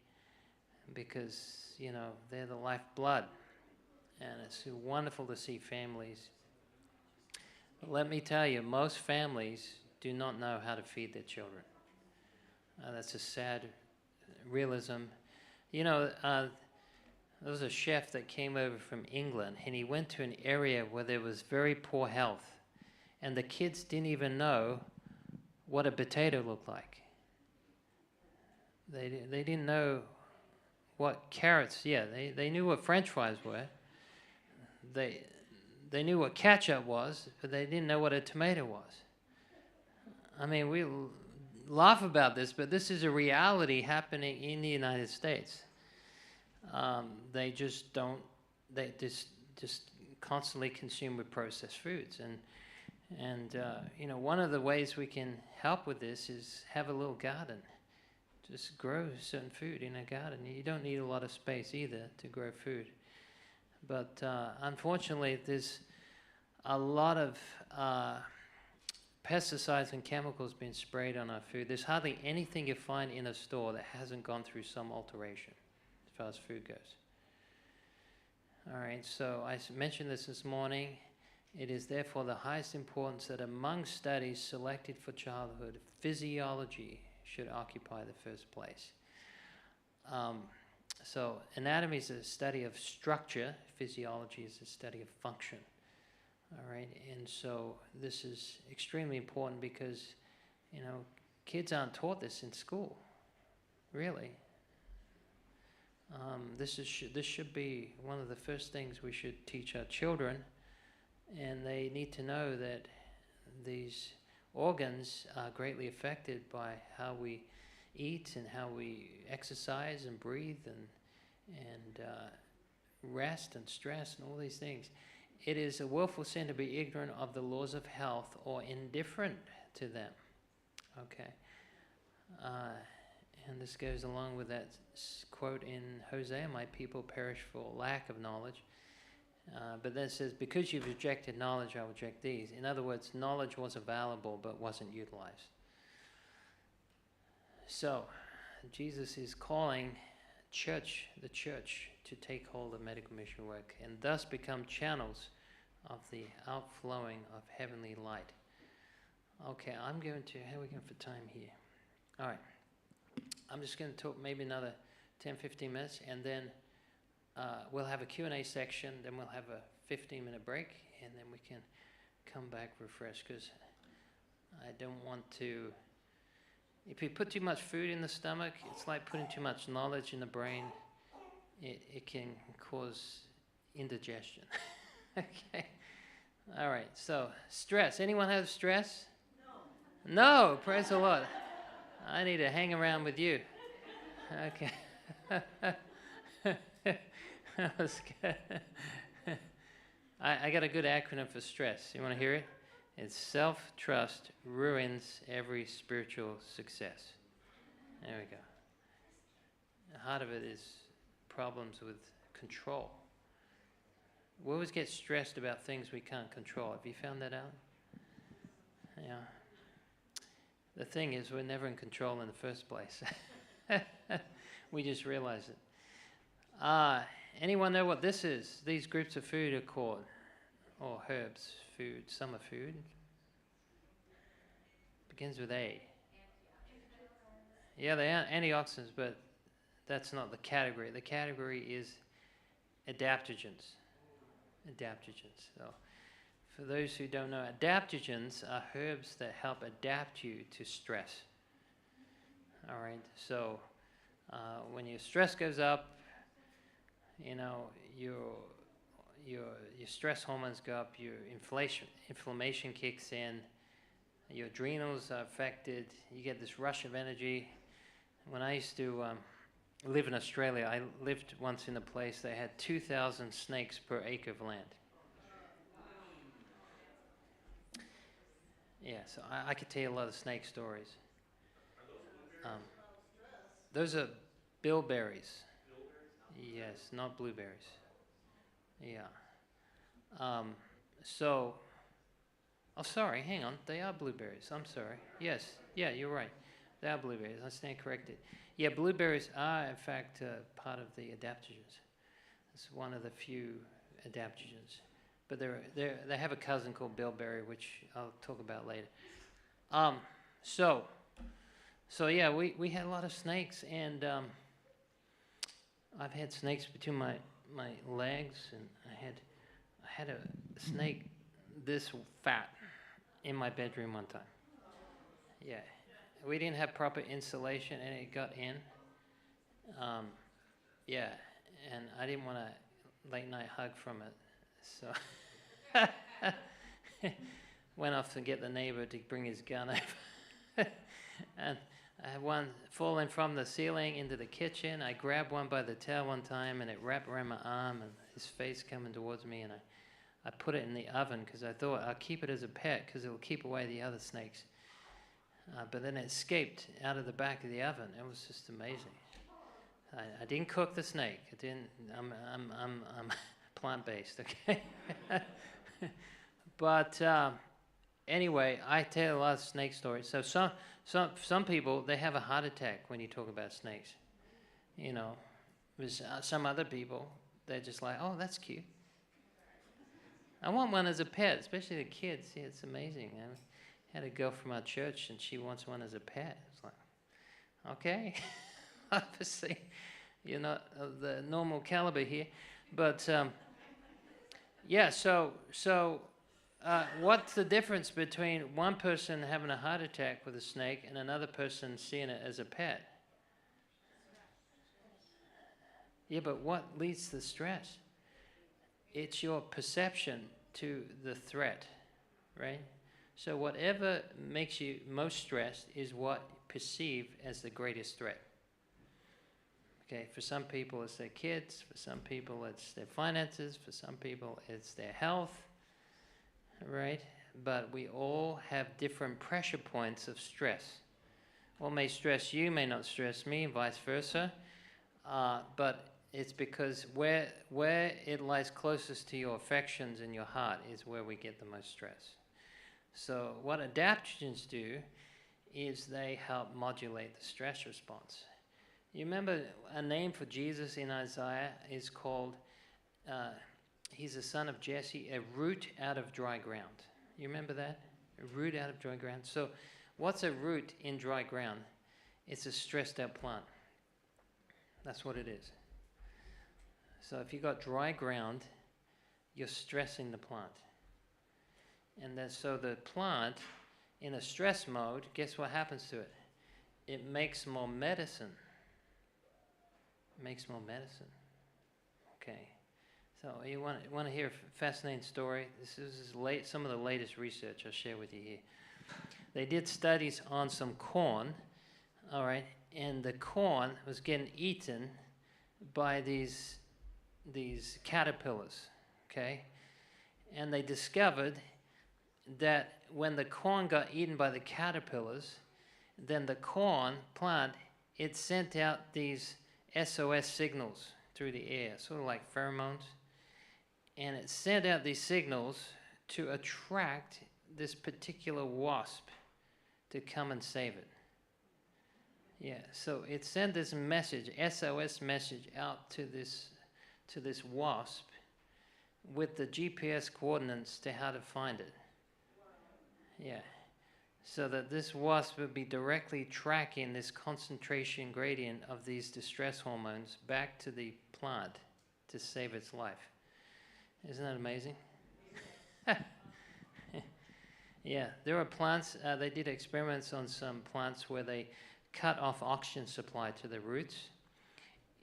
because, you know, they're the lifeblood. And it's wonderful to see families. But let me tell you, most families do not know how to feed their children. That's a sad realism. You know, there was a chef that came over from England, and he went to an area where there was very poor health, and the kids didn't even know what a potato looked like. They didn't know what carrots, yeah, they knew what French fries were. They knew what ketchup was, but they didn't know what a tomato was. I mean, we laugh about this, but this is a reality happening in the United States. They just don't, they just constantly consume with processed foods. And you know, one of the ways we can help with this is have a little garden. Just grow certain food in a garden. You don't need a lot of space either to grow food. But unfortunately, there's a lot of pesticides and chemicals being sprayed on our food. There's hardly anything you find in a store that hasn't gone through some alteration as far as food goes. All right, so I mentioned this morning. It is therefore the highest importance that among studies selected for childhood, physiology should occupy the first place. So anatomy is a study of structure. Physiology is a study of function. All right, and so this is extremely important because, you know, kids aren't taught this in school. Really. This should be one of the first things we should teach our children, and they need to know that these organs are greatly affected by how we eat and how we exercise and breathe and rest and stress and all these things. It is a willful sin to be ignorant of the laws of health or indifferent to them. Okay. And this goes along with that quote in Hosea, my people perish for lack of knowledge. But then it says, because you've rejected knowledge, I will reject these. In other words, knowledge was available but wasn't utilized. So, Jesus is calling the church, to take hold of medical mission work and thus become channels of the outflowing of heavenly light. Okay, how are we going for time here? All right. I'm just going to talk maybe another 10, 15 minutes, and then we'll have a Q&A section, then we'll have a 15-minute break, and then we can come back refreshed, because I don't want to... If you put too much food in the stomach, it's like putting too much knowledge in the brain. It can cause indigestion. Okay. All right, so stress. Anyone have stress? No. No, praise the Lord. I need to hang around with you. Okay. That was good. I got a good acronym for stress. You want to hear it? It's self-trust ruins every spiritual success. There we go. The heart of it is problems with control. We always get stressed about things we can't control. Have you found that out? Yeah. The thing is, we're never in control in the first place. We just realize it. Anyone know what this is? These groups of food are called, or herbs, food, summer food. Begins with A. Yeah, they are antioxidants, but that's not the category. The category is adaptogens. Adaptogens. So, for those who don't know, adaptogens are herbs that help adapt you to stress. All right. So, when your stress goes up, you know your stress hormones go up. Your inflammation kicks in. Your adrenals are affected. You get this rush of energy. When I used to live in Australia, I lived once in a place that had 2,000 snakes per acre of land. Yeah, so I could tell you a lot of snake stories. Those are bilberries. Yes, not blueberries. Yeah. Oh, sorry, hang on. They are blueberries. I'm sorry. Yes, yeah, you're right. They are blueberries. I stand corrected. Yeah, blueberries are, in fact, part of the adaptogens. It's one of the few adaptogens. But they have a cousin called bilberry, which I'll talk about later. So yeah, we had a lot of snakes, and I've had snakes between my legs, and I had a snake this fat in my bedroom one time. Yeah, we didn't have proper insulation, and it got in. Yeah, and I didn't want a late night hug from it, so went off to get the neighbor to bring his gun over. And I had one falling from the ceiling into the kitchen. I grabbed one by the tail one time, and it wrapped around my arm, and his face coming towards me, and I put it in the oven because I thought I'll keep it as a pet because it will keep away the other snakes. But then it escaped out of the back of the oven. It was just amazing. I didn't cook the snake. I'm plant-based, okay? But anyway, I tell a lot of snake stories. So some people, they have a heart attack when you talk about snakes. You know, there's some other people, they're just like, oh, that's cute. I want one as a pet, especially the kids. Yeah, it's amazing. I had a girl from our church, and she wants one as a pet. It's like, okay, obviously, you're not of the normal caliber here. But, yeah, so what's the difference between one person having a heart attack with a snake and another person seeing it as a pet? Yeah, but what leads to stress? It's your perception to the threat, right? So whatever makes you most stressed is what you perceive as the greatest threat. Okay, for some people it's their kids, for some people it's their finances, for some people it's their health, right? But we all have different pressure points of stress. What may stress you may not stress me, and vice versa. But it's because where it lies closest to your affections and your heart is where we get the most stress. So what adaptogens do is they help modulate the stress response. You remember a name for Jesus in Isaiah is called, he's the son of Jesse, a root out of dry ground. You remember that? A root out of dry ground. So what's a root in dry ground? It's a stressed out plant. That's what it is. So if you've got dry ground, you're stressing the plant. And then so the plant, in a stress mode, guess what happens to it? It makes more medicine. It makes more medicine. Okay. So you want to hear a fascinating story? This is some of the latest research I'll share with you here. They did studies on some corn, all right, and the corn was getting eaten by these caterpillars, okay? And they discovered that when the corn got eaten by the caterpillars, then the corn plant, it sent out these SOS signals through the air, sort of like pheromones. And it sent out these signals to attract this particular wasp to come and save it. Yeah, so it sent this message, SOS message, out to this wasp with the GPS coordinates to how to find it. Yeah, so that this wasp would be directly tracking this concentration gradient of these distress hormones back to the plant to save its life. Isn't that amazing? Yeah, there are plants, they did experiments on some plants where they cut off oxygen supply to the roots.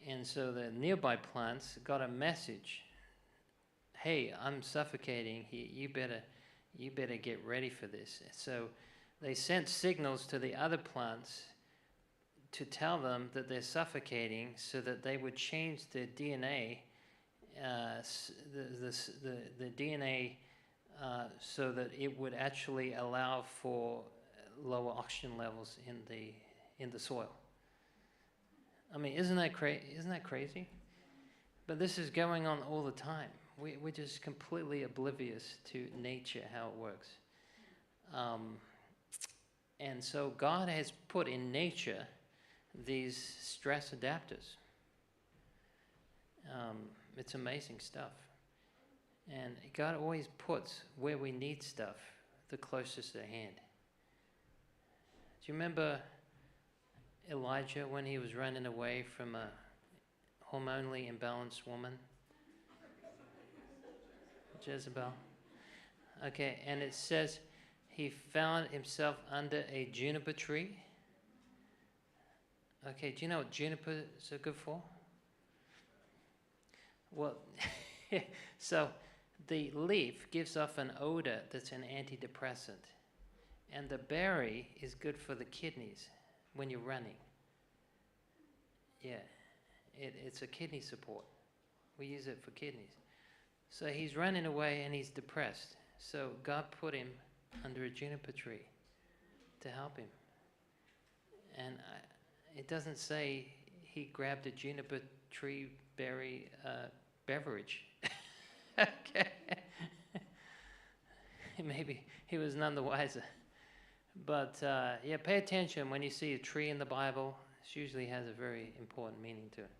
And so the nearby plants got a message. Hey, I'm suffocating here. You better get ready for this. So they sent signals to the other plants to tell them that they're suffocating so that they would change their DNA, the DNA, so that it would actually allow for lower oxygen levels in the soil. I mean, isn't that crazy? But this is going on all the time. We're just completely oblivious to nature, how it works. And so God has put in nature these stress adapters. It's amazing stuff. And God always puts where we need stuff the closest at hand. Do you remember Elijah when he was running away from a hormonally imbalanced woman? Jezebel. Okay, and it says he found himself under a juniper tree. Okay, do you know what junipers are good for? Well, so the leaf gives off an odor that's an antidepressant. And the berry is good for the kidneys when you're running. Yeah, it's a kidney support. We use it for kidneys. So he's running away and he's depressed. So God put him under a juniper tree to help him. And it doesn't say he grabbed a juniper tree berry beverage. Okay. Maybe he was none the wiser. But yeah, pay attention when you see a tree in the Bible. It usually has a very important meaning to it.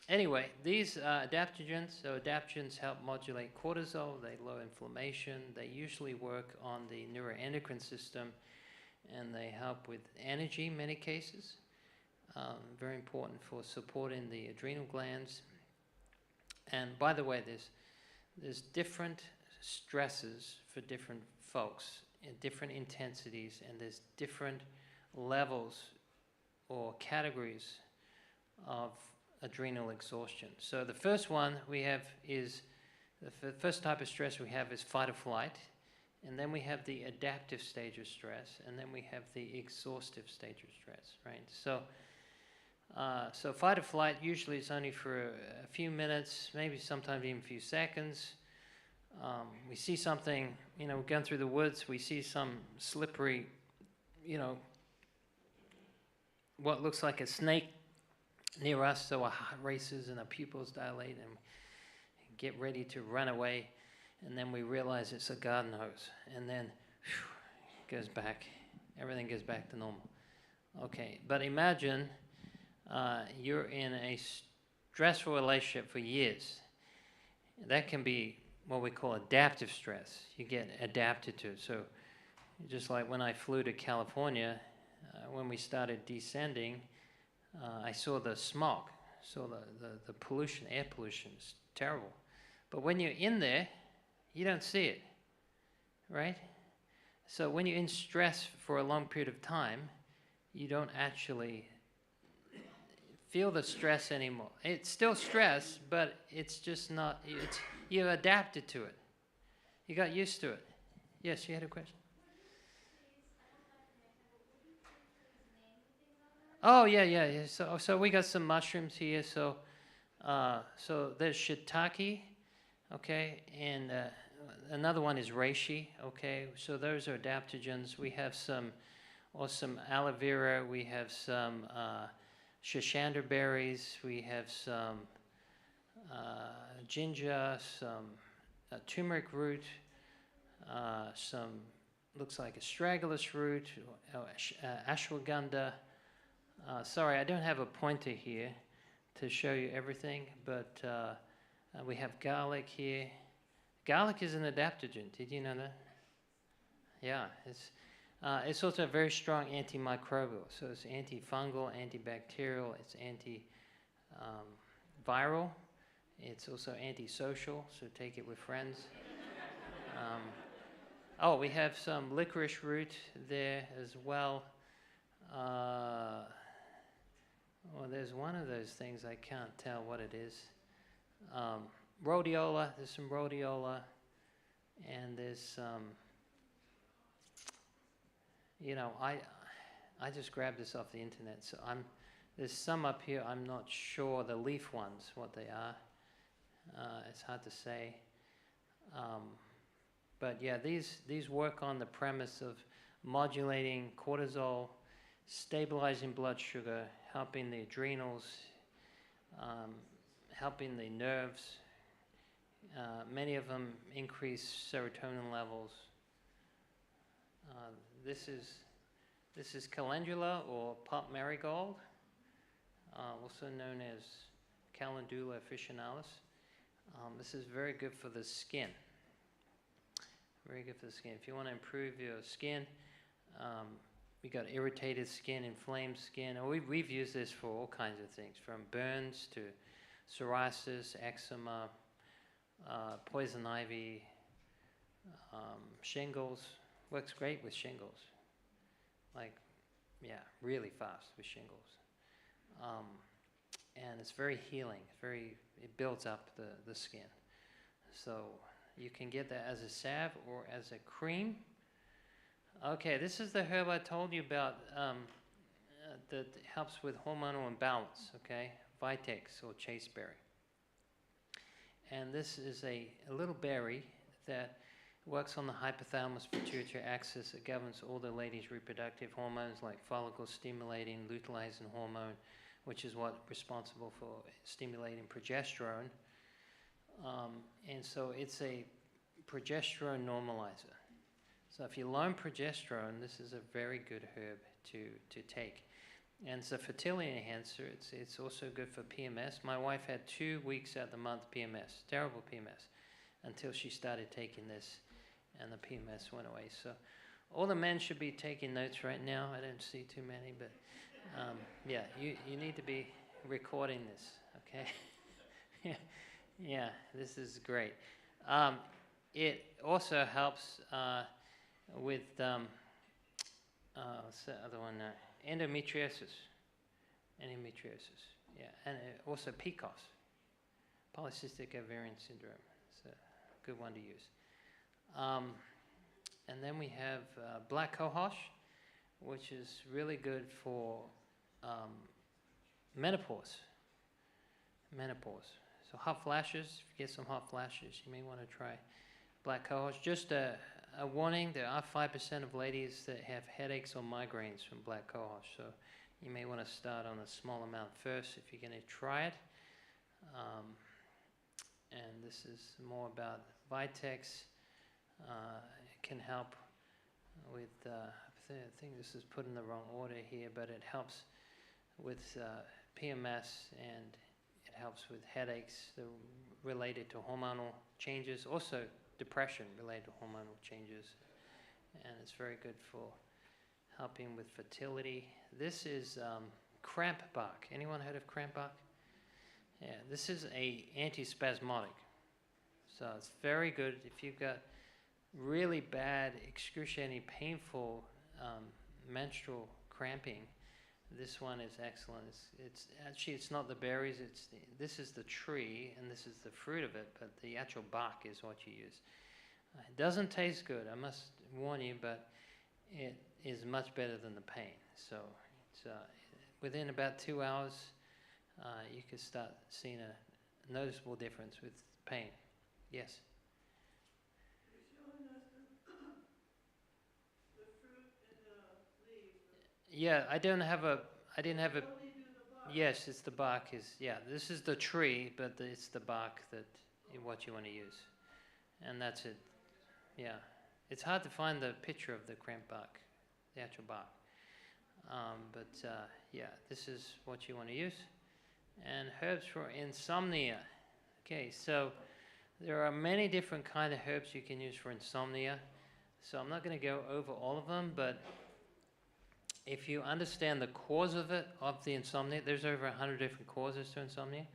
Anyway, these adaptogens, so adaptogens help modulate cortisol, they lower inflammation, they usually work on the neuroendocrine system, and they help with energy in many cases. Very important for supporting the adrenal glands. And by the way, there's different stresses for different folks in different intensities, and there's different levels or categories of adrenal exhaustion. So the first one we have is, the first type of stress we have is fight or flight, and then we have the adaptive stage of stress, and then we have the exhaustive stage of stress, right? So fight or flight usually is only for a few minutes, maybe sometimes even a few seconds. We see something, we're going through the woods, we see some slippery, what looks like a snake near us, so our heart races and our pupils dilate and we get ready to run away, and then we realize it's a garden hose, and then it goes back, everything goes back to normal. Okay, but imagine you're in a stressful relationship for years. That can be what we call adaptive stress. You get adapted to it. So just like when I flew to California, when we started descending, I saw the smog, saw the pollution, air pollution. It's terrible. But when you're in there, you don't see it, right? So when you're in stress for a long period of time, you don't actually feel the stress anymore. It's still stress, but it's just not, you've adapted to it. You got used to it. Yes, you had a question? Oh, yeah. So we got some mushrooms here. So there's shiitake, okay, and another one is reishi, okay. So those are adaptogens. We have some aloe vera. We have some shashander berries. We have some ginger, some turmeric root, some looks like astragalus root, ashwagandha. Sorry, I don't have a pointer here to show you everything, but we have garlic here. Garlic is an adaptogen. Did you know that? Yeah, it's also a very strong antimicrobial. So it's antifungal, antibacterial, it's antiviral. It's also antisocial, so take it with friends. Oh, we have some licorice root there as well. Well, there's one of those things, I can't tell what it is. Rhodiola, there's some rhodiola, and there's some, I just grabbed this off the internet, so there's some up here, I'm not sure, the leaf ones, what they are. It's hard to say. But yeah, these work on the premise of modulating cortisol, stabilizing blood sugar, helping the adrenals, helping the nerves. Many of them increase serotonin levels. This is calendula or pot marigold, also known as Calendula officinalis. This is very good for the skin. Very good for the skin. If you want to improve your skin, we got irritated skin, inflamed skin. We've used this for all kinds of things, from burns to psoriasis, eczema, poison ivy, shingles. Works great with shingles. Really fast with shingles. And it's very healing. It builds up the skin. So you can get that as a salve or as a cream. Okay, this is the herb I told you about that helps with hormonal imbalance, okay? Vitex or chasteberry. And this is a little berry that works on the hypothalamus pituitary axis. It governs all the ladies' reproductive hormones like follicle stimulating, luteinizing hormone, which is what's responsible for stimulating progesterone. And so it's a progesterone normalizer. So if you learn progesterone, this is a very good herb to take. And it's a fertility enhancer. It's also good for PMS. My wife had 2 weeks out of the month PMS, terrible PMS, until she started taking this, and the PMS went away. So all the men should be taking notes right now. I don't see too many, but yeah, you need to be recording this, okay? Yeah, this is great. It also helps with what's the other one? Endometriosis. Yeah, and also PCOS, polycystic ovarian syndrome. It's a good one to use. And then we have black cohosh, which is really good for menopause. So hot flashes, if you get some hot flashes, you may want to try black cohosh. Just a warning, there are 5% of ladies that have headaches or migraines from black cohosh. So you may want to start on a small amount first if you're going to try it. And this is more about Vitex. It can help with, I think this is put in the wrong order here, but it helps with PMS, and it helps with headaches related to hormonal changes, also depression related to hormonal changes, and it's very good for helping with fertility. This is cramp bark. Anyone heard of cramp bark? Yeah, this is a antispasmodic, so it's very good if you've got really bad, excruciating, painful menstrual cramping. This one is excellent. It's actually, it's not the berries. This is the tree, and this is the fruit of it. But the actual bark is what you use. It doesn't taste good, I must warn you, but it is much better than the pain. So it's, within about 2 hours, you could start seeing a noticeable difference with pain. Yes. Yeah, I didn't have a. Yes, it's the bark. Yeah, this is the tree, but it's the bark that what you want to use, and that's it. Yeah, it's hard to find the picture of the cramp bark, the actual bark. Yeah, this is what you want to use, and herbs for insomnia. Okay, so there are many different kind of herbs you can use for insomnia. So I'm not going to go over all of them, but if you understand the cause of it, of the insomnia, there's over 100 different causes to insomnia,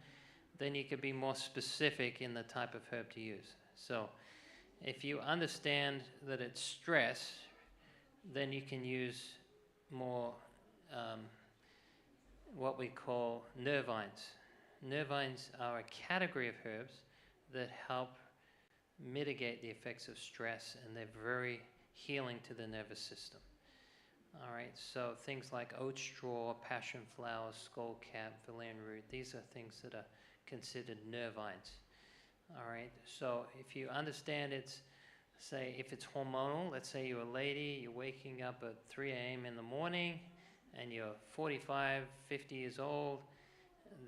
then you could be more specific in the type of herb to use. So if you understand that it's stress, then you can use more what we call nervines. Nervines are a category of herbs that help mitigate the effects of stress, and they're very healing to the nervous system. All right, so things like oat straw, passion flower, skullcap, valerian root, these are things that are considered nervines. All right, so if you understand it's, say, if it's hormonal, let's say you're a lady, you're waking up at 3 a.m. in the morning, and you're 45, 50 years old,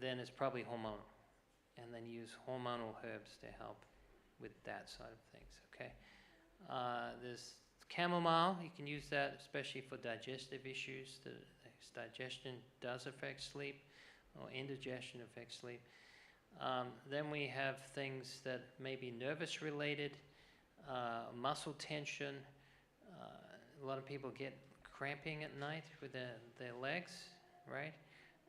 then it's probably hormonal. And then use hormonal herbs to help with that side of things, okay? There's chamomile, you can use that especially for digestive issues. Digestion does affect sleep, or indigestion affects sleep. Then we have things that may be nervous related, muscle tension. A lot of people get cramping at night with their legs, right?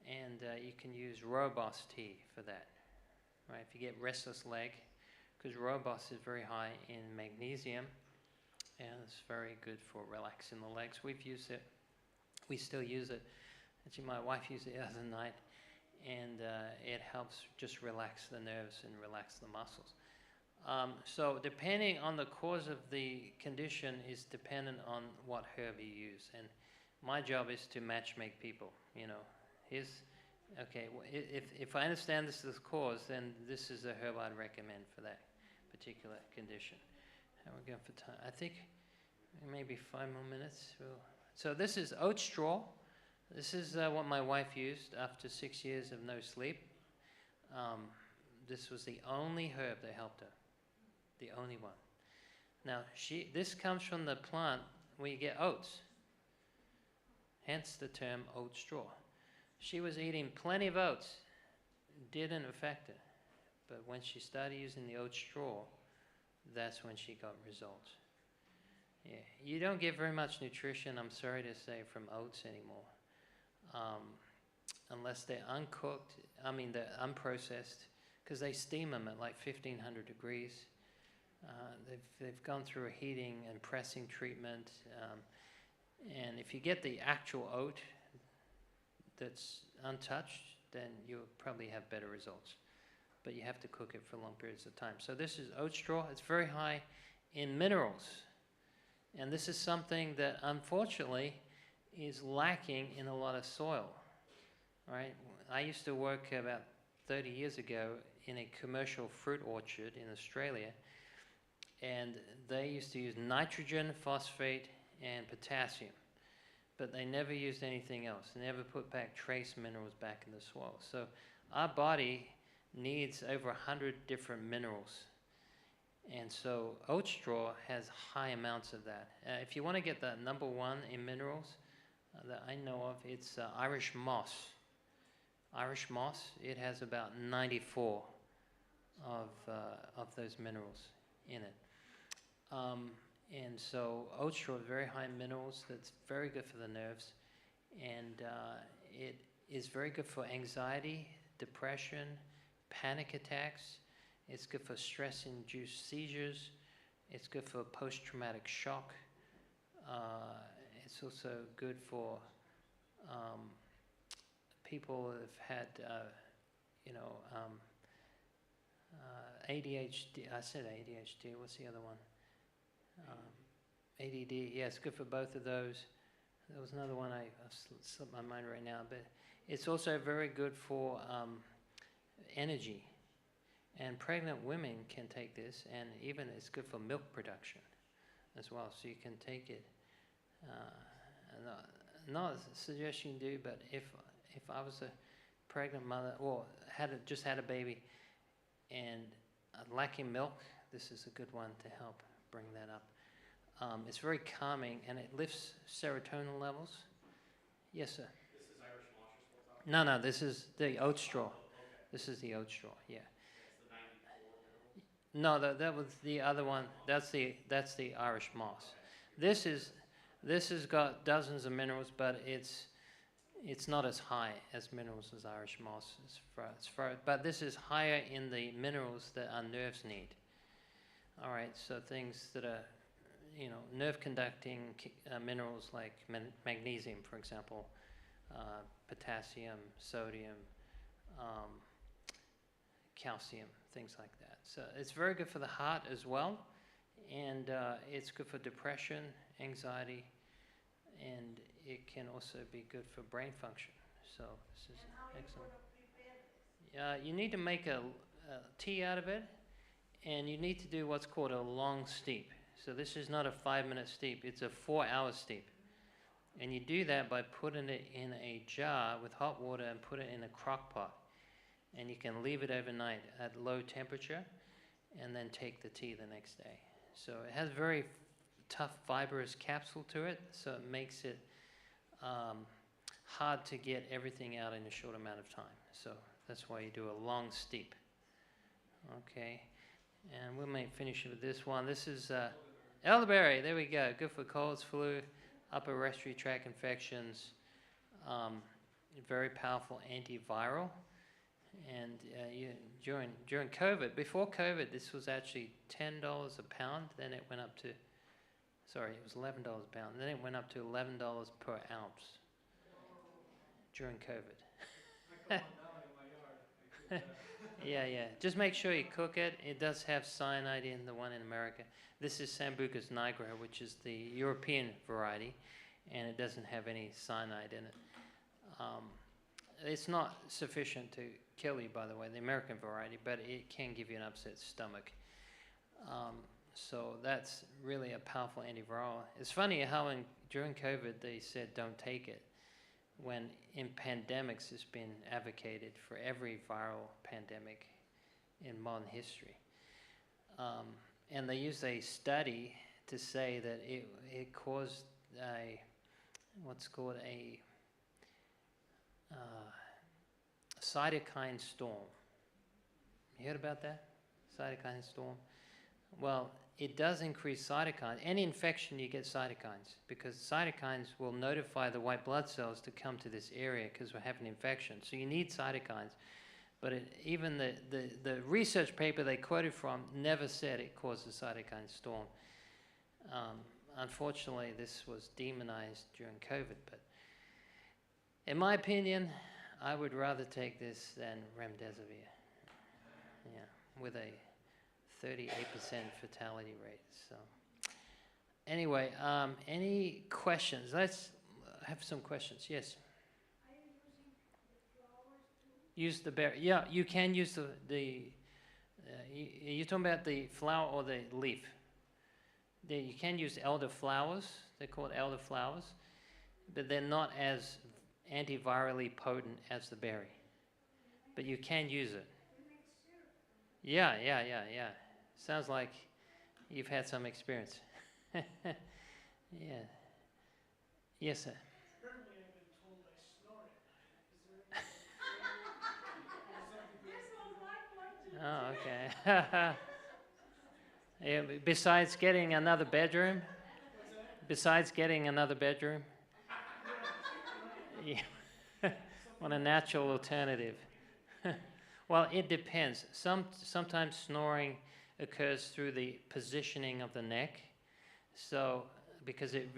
And you can use rooibos tea for that, right? If you get restless leg, because rooibos is very high in magnesium, and it's very good for relaxing the legs. We've used it. We still use it. Actually, my wife used it the other night, and it helps just relax the nerves and relax the muscles. So depending on the cause of the condition is dependent on what herb you use. And my job is to match make people, you know. Okay, if I understand this is the cause, then this is a herb I'd recommend for that particular condition. How we going for time? I think maybe 5 more minutes. So this is oat straw. This is what my wife used after 6 years of no sleep. This was the only herb that helped her. The only one. Now, this comes from the plant where you get oats. Hence the term oat straw. She was eating plenty of oats. Didn't affect her. But when she started using the oat straw, that's when she got results. Yeah, you don't get very much nutrition, I'm sorry to say, from oats anymore. Unless they're uncooked, they're unprocessed, because they steam them at like 1500 degrees. They've gone through a heating and pressing treatment. And if you get the actual oat that's untouched, then you'll probably have better results. But you have to cook it for long periods of time. So this is oat straw. It's very high in minerals. And this is something that unfortunately is lacking in a lot of soil. All right? I used to work about 30 years ago in a commercial fruit orchard in Australia, and they used to use nitrogen, phosphate, and potassium, but they never used anything else. They never put back trace minerals back in the soil. So our body needs over 100 different minerals, and so oat straw has high amounts of that. If you want to get the number one in minerals that I know of, it's Irish moss. Irish moss, it has about 94 of those minerals in it. And so oat straw is very high in minerals. That's very good for the nerves. And it is very good for anxiety, depression, panic attacks. It's good for stress-induced seizures. It's good for post-traumatic shock. It's also good for people who have had, ADHD. I said ADHD. What's the other one? ADD. Yeah, it's good for both of those. There was another one I slipped my mind right now, but it's also very good for energy. And pregnant women can take this, and even it's good for milk production as well. So you can take it. Not a suggestion you do, but if I was a pregnant mother or just had a baby and lacking milk, this is a good one to help bring that up. It's very calming, and it lifts serotonin levels. Yes, sir. This is Irish moss you're still talking about? No, this is the oat straw. Oh, okay. This is the oat straw. Yeah. That's the 94 minerals? No, that was the other one. That's the Irish moss. Okay. This has got dozens of minerals, but it's not as high as minerals as Irish moss. But this is higher in the minerals that our nerves need. All right, so things that are, nerve conducting minerals like magnesium, for example, potassium, sodium, calcium, things like that. So it's very good for the heart as well, and it's good for depression, anxiety, and it can also be good for brain function. So this is excellent. You need to make a tea out of it, and you need to do what's called a long steep. So this is not a 5-minute steep, it's a 4-hour steep. And you do that by putting it in a jar with hot water and put it in a crock pot. And you can leave it overnight at low temperature and then take the tea the next day. So it has very tough fibrous capsule to it, so it makes it hard to get everything out in a short amount of time. So that's why you do a long steep. Okay, and we may finish with this one. This is elderberry. There we go. Good for colds, flu, upper respiratory tract infections. Very powerful antiviral. And during COVID, before COVID, this was actually $10 a pound. Then it went up to, it was $11 a pound. Then it went up to $11 per ounce during COVID. Yeah. Just make sure you cook it. It does have cyanide in the one in America. This is Sambucus nigra, which is the European variety, and it doesn't have any cyanide in it. It's not sufficient to kill you, by the way, the American variety, but it can give you an upset stomach. So that's really a powerful antiviral. It's funny how during COVID they said don't take it, when in pandemics it's been advocated for every viral pandemic in modern history. And they used a study to say that it caused what's called a cytokine storm. You heard about that? Cytokine storm? Well, it does increase cytokines. Any infection, you get cytokines, because cytokines will notify the white blood cells to come to this area because we're having an infection. So you need cytokines. But even the research paper they quoted from never said it caused a cytokine storm. Unfortunately, this was demonized during COVID. But in my opinion, I would rather take this than remdesivir. Yeah, with a 38% fatality rate. So, anyway, any questions? Let's have some questions. Yes. Use the berry. Yeah, you can use you're talking about the flower or the leaf? You can use elder flowers. They're called elder flowers, but they're not as antivirally potent as the berry. But you can use it. Yeah. Sounds like you've had some experience. Yeah. Yes, sir. Apparently, I've been told I snore at night. Is there any? Oh, okay. Yeah, besides getting another bedroom? Besides getting another bedroom? Yeah. Want a natural alternative. Well, it depends. Sometimes snoring occurs through the positioning of the neck. So, because it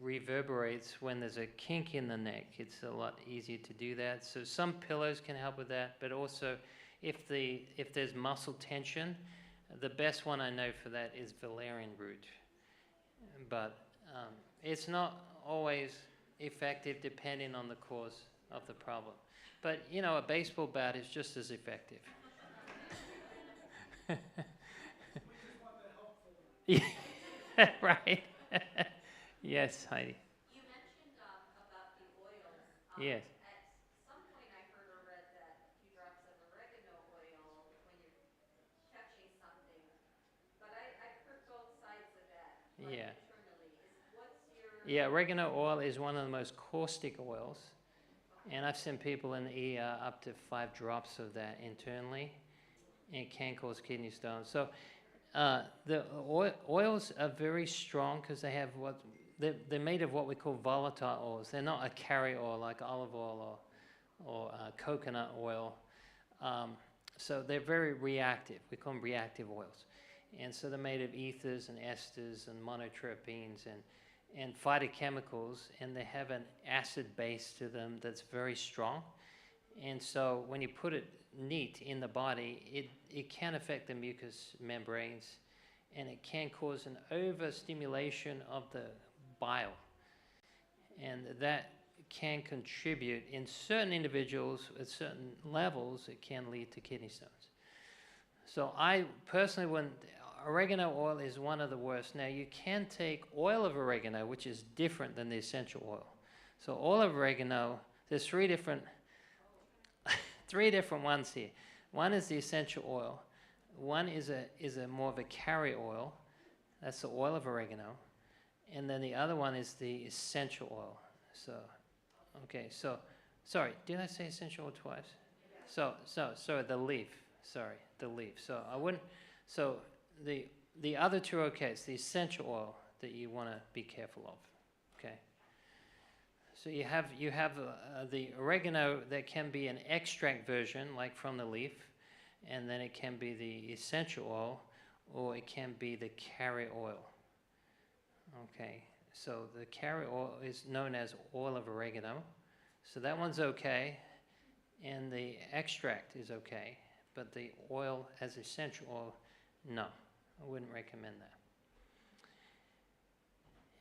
reverberates when there's a kink in the neck, it's a lot easier to do that. So some pillows can help with that, but also if there's muscle tension, the best one I know for that is valerian root. But it's not always effective depending on the cause of the problem. But, you know, a baseball bat is just as effective. We just want the helpful. Yeah, right. Yes, Heidi. You mentioned about the oils. Yes. At some point, I heard or read that a few drops of oregano oil when you're catching something. But I've heard both sides of that. Like Yeah. internally, what's your? Yeah, oregano oil is one of the most caustic oils. And I've seen people in the ER up to 5 drops of that internally, and it can cause kidney stones. So the oils are very strong because they have they're made of what we call volatile oils. They're not a carrier oil like olive oil or coconut oil. So they're very reactive. We call them reactive oils. And so they're made of ethers and esters and monoterpenes and phytochemicals, and they have an acid base to them that's very strong. And so when you put it neat in the body, it can affect the mucous membranes, and it can cause an overstimulation of the bile. And that can contribute, in certain individuals at certain levels, it can lead to kidney stones. So I personally wouldn't. Oregano oil is one of the worst. Now, you can take oil of oregano, which is different than the essential oil. So oil of oregano, there's three different ones here. One is the essential oil. One is a more of a carrier oil. That's the oil of oregano. And then the other one is the essential oil. So, okay, so, sorry, did I say essential oil twice? Sorry, the leaf. Sorry, the leaf. So I wouldn't, so the other two are okay. It's the essential oil that you want to be careful of. Okay. So you have the oregano that can be an extract version, like from the leaf, and then it can be the essential oil, or it can be the carrier oil. Okay. So the carrier oil is known as oil of oregano. So that one's okay, and the extract is okay, but the oil as essential oil, no. I wouldn't recommend that.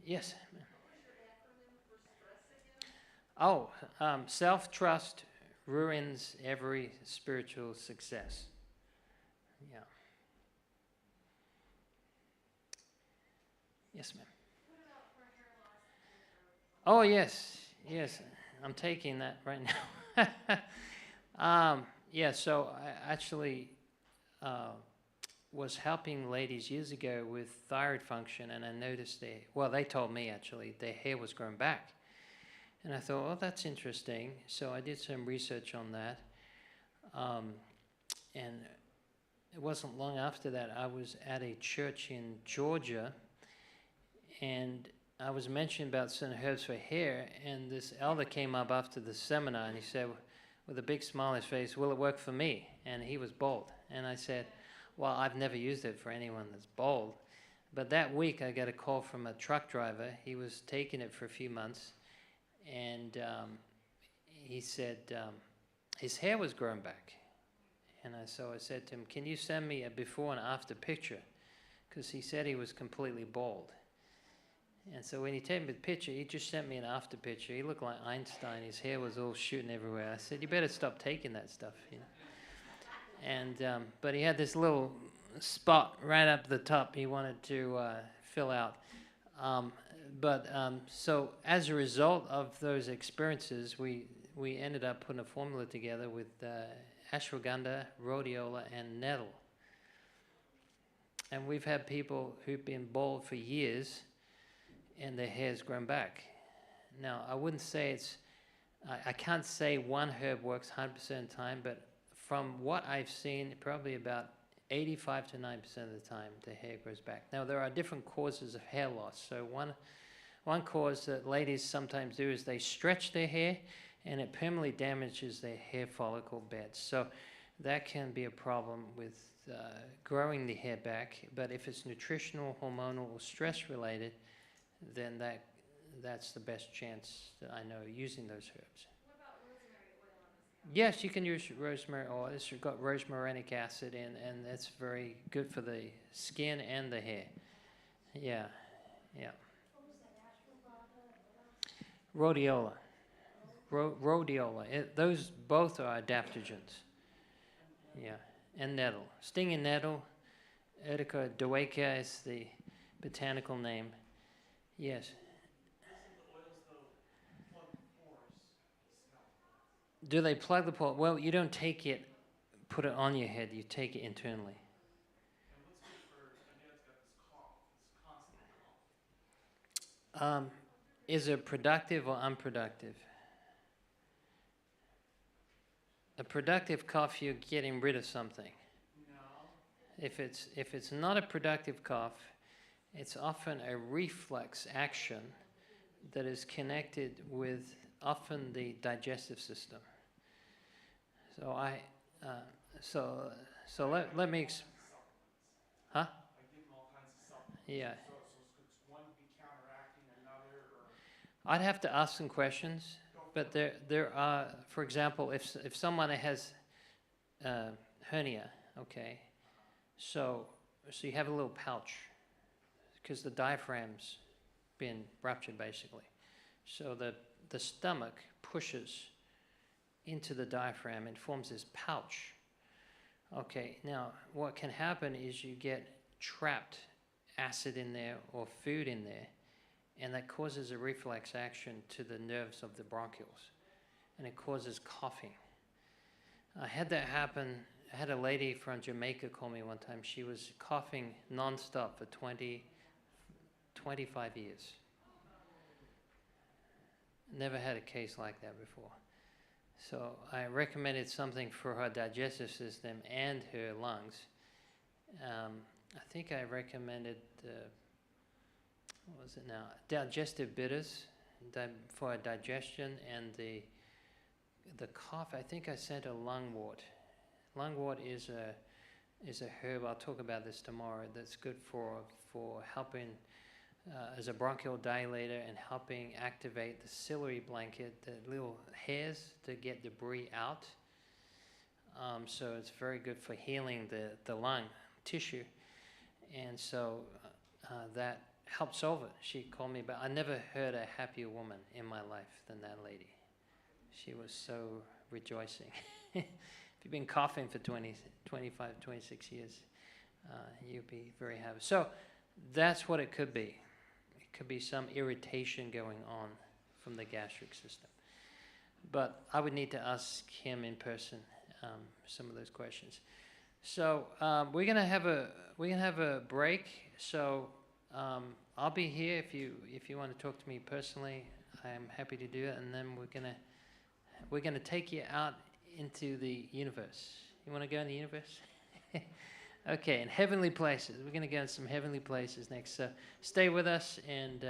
Yes? What was your acronym for stress again? Self-trust ruins every spiritual success. Yeah. Yes, ma'am. What about for hair loss? Oh, yes. I'm taking that right now. Yeah, so I actually was helping ladies years ago with thyroid function, and I noticed they told me actually their hair was growing back. And I thought, oh, that's interesting. So I did some research on that. And it wasn't long after that, I was at a church in Georgia, and I was mentioning about certain herbs for hair, and this elder came up after the seminar, and he said, with a big smile on his face, will it work for me? And he was bald. And I said, well, I've never used it for anyone that's bald. But that week, I got a call from a truck driver. He was taking it for a few months, and he said, his hair was growing back. And so I said to him, can you send me a before and after picture? Because he said he was completely bald. And so when he took me the picture, he just sent me an after picture. He looked like Einstein. His hair was all shooting everywhere. I said, you better stop taking that stuff, you know. And but he had this little spot right up the top he wanted to fill out. So as a result of those experiences, we ended up putting a formula together with ashwagandha, rhodiola, and nettle. And we've had people who've been bald for years, and their hair's grown back. Now, I wouldn't say it's, I can't say one herb works 100% of the time, but from what I've seen, probably about 85 to 9% of the time, the hair grows back. Now, there are different causes of hair loss. So one cause that ladies sometimes do is they stretch their hair, and it permanently damages their hair follicle beds. So that can be a problem with growing the hair back. But if it's nutritional, hormonal, or stress-related, then that's the best chance that I know using those herbs. What about rosemary oil on the scalp? Yes, you can use rosemary oil. It's got rosmarinic acid in, and that's very good for the skin and the hair. Yeah, yeah. Rhodiola. Rhodiola. Those both are adaptogens. Yeah, and nettle. Stinging nettle, Urtica doeca is the botanical name. Yes. Do they plug the pore? Well, you don't take it, put it on your head. You take it internally. And what's good for, my dad's got this cough, this constant cough. Is it productive or unproductive? A productive cough, you're getting rid of something. No. If it's not a productive cough, it's often a reflex action that is connected with often the digestive system. So let me huh? I give them all kinds of supplements. Yeah. So could one be counteracting another, or? I'd have to ask some questions, but there are, for example, if someone has hernia, okay, so you have a little pouch because the diaphragm's been ruptured basically, so the stomach pushes into the diaphragm and forms this pouch. Okay, now what can happen is you get trapped acid in there or food in there, and that causes a reflex action to the nerves of the bronchioles, and it causes coughing. I had that happen. I had a lady from Jamaica call me one time. She was coughing nonstop for 25 years. Never had a case like that before. So I recommended something for her digestive system and her lungs. I think I recommended, what was it now? Digestive bitters for her digestion, and the cough, I think I sent her lungwort. Lungwort is a herb, I'll talk about this tomorrow, that's good for helping as a bronchial dilator and helping activate the ciliary blanket, the little hairs to get debris out. So it's very good for healing the lung tissue. And so that helped solve it. She called me back. I never heard a happier woman in my life than that lady. She was so rejoicing. If you've been coughing for 20, 25, 26 years, you'll be very happy. So that's what it could be. It could be some irritation going on from the gastric system. But I would need to ask him in person some of those questions. So we're gonna have a break. So I'll be here if you want to talk to me personally. I'm happy to do it, and then we're gonna take you out into the universe. You want to go in the universe? Okay, in heavenly places. We're going to go in some heavenly places next. So stay with us, and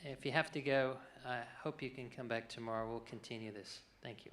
if you have to go, I hope you can come back tomorrow. We'll continue this. Thank you.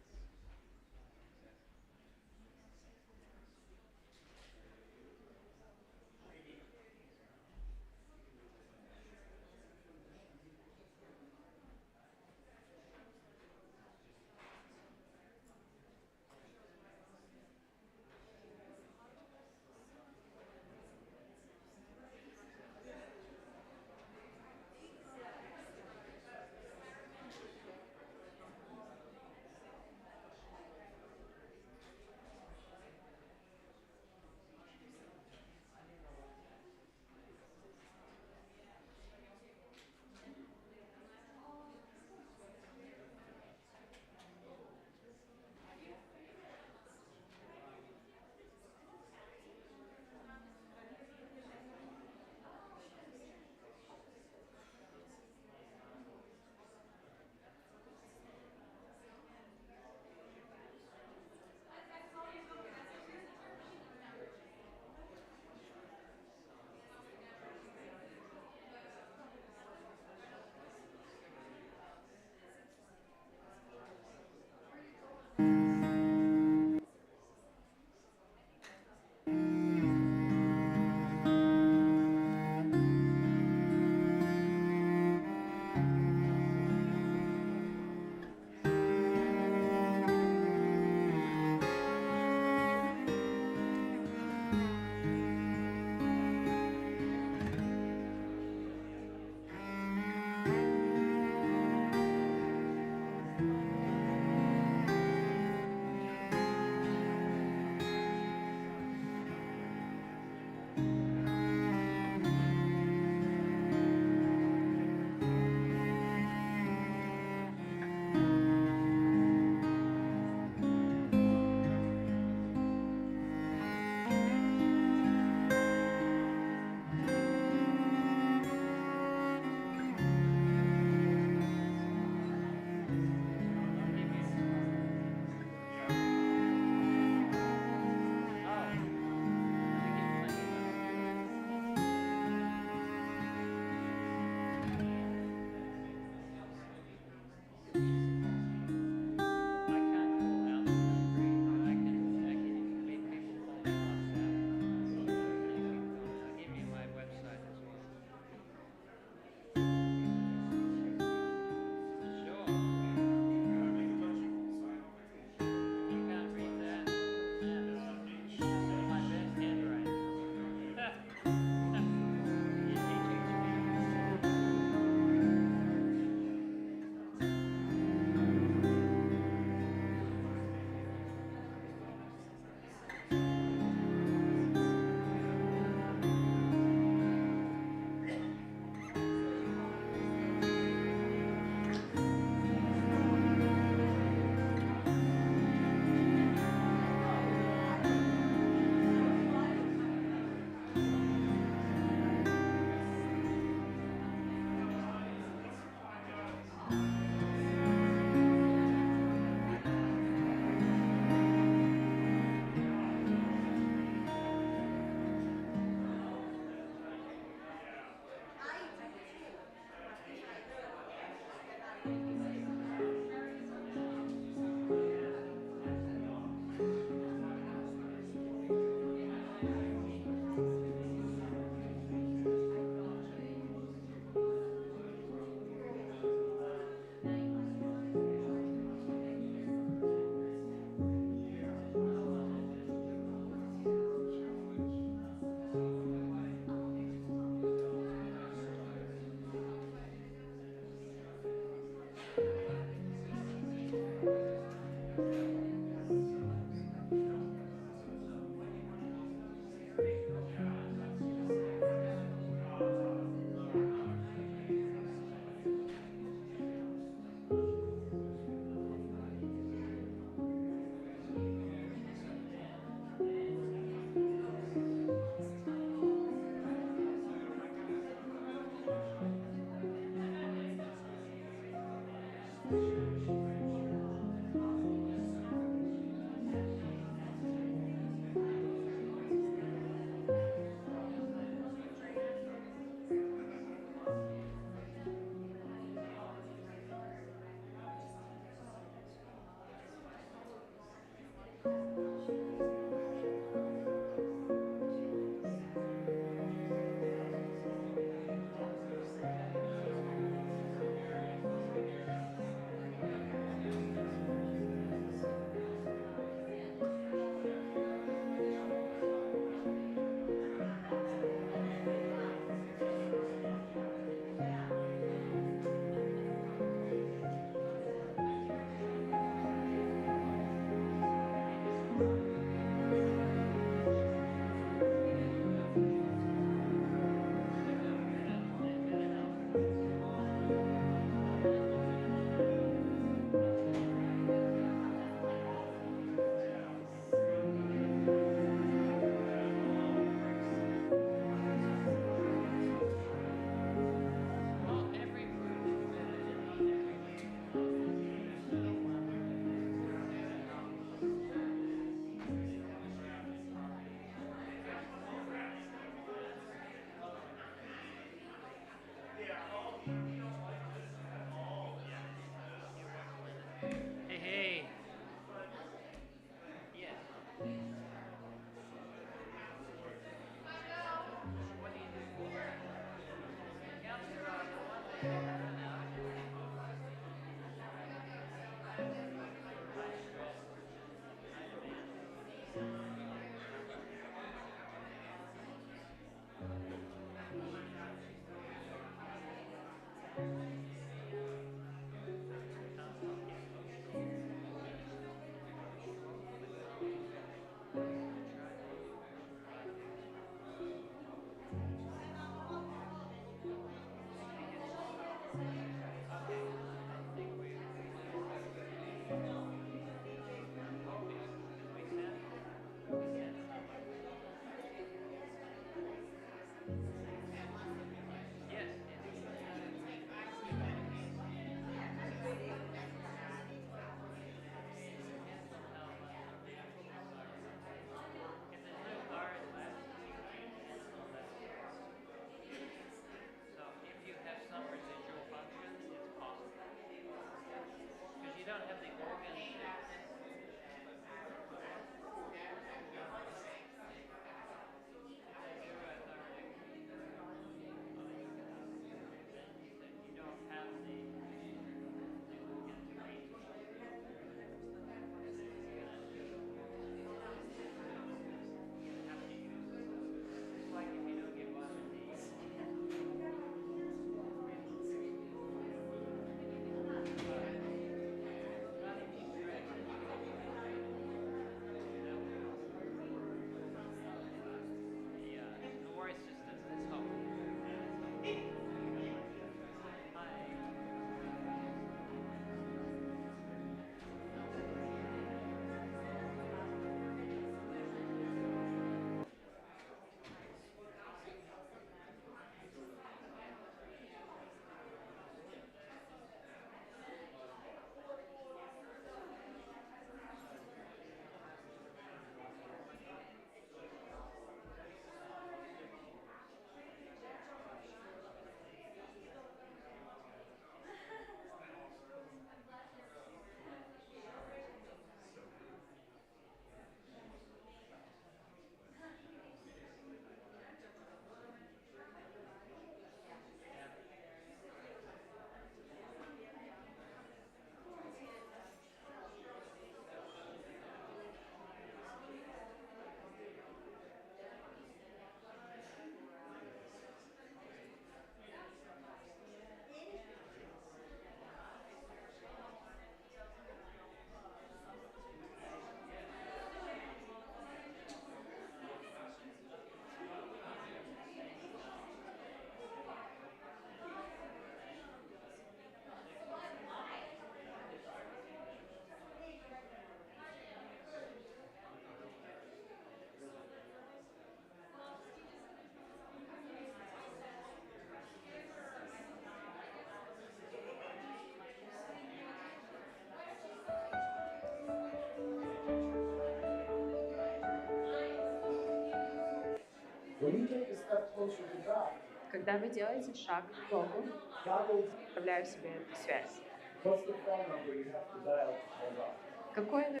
When you take a step closer to God, Когда вы делаете шаг к Богу, God will оставляю себе эту связь. what's the phone number you have to dial to call God? Какой вы?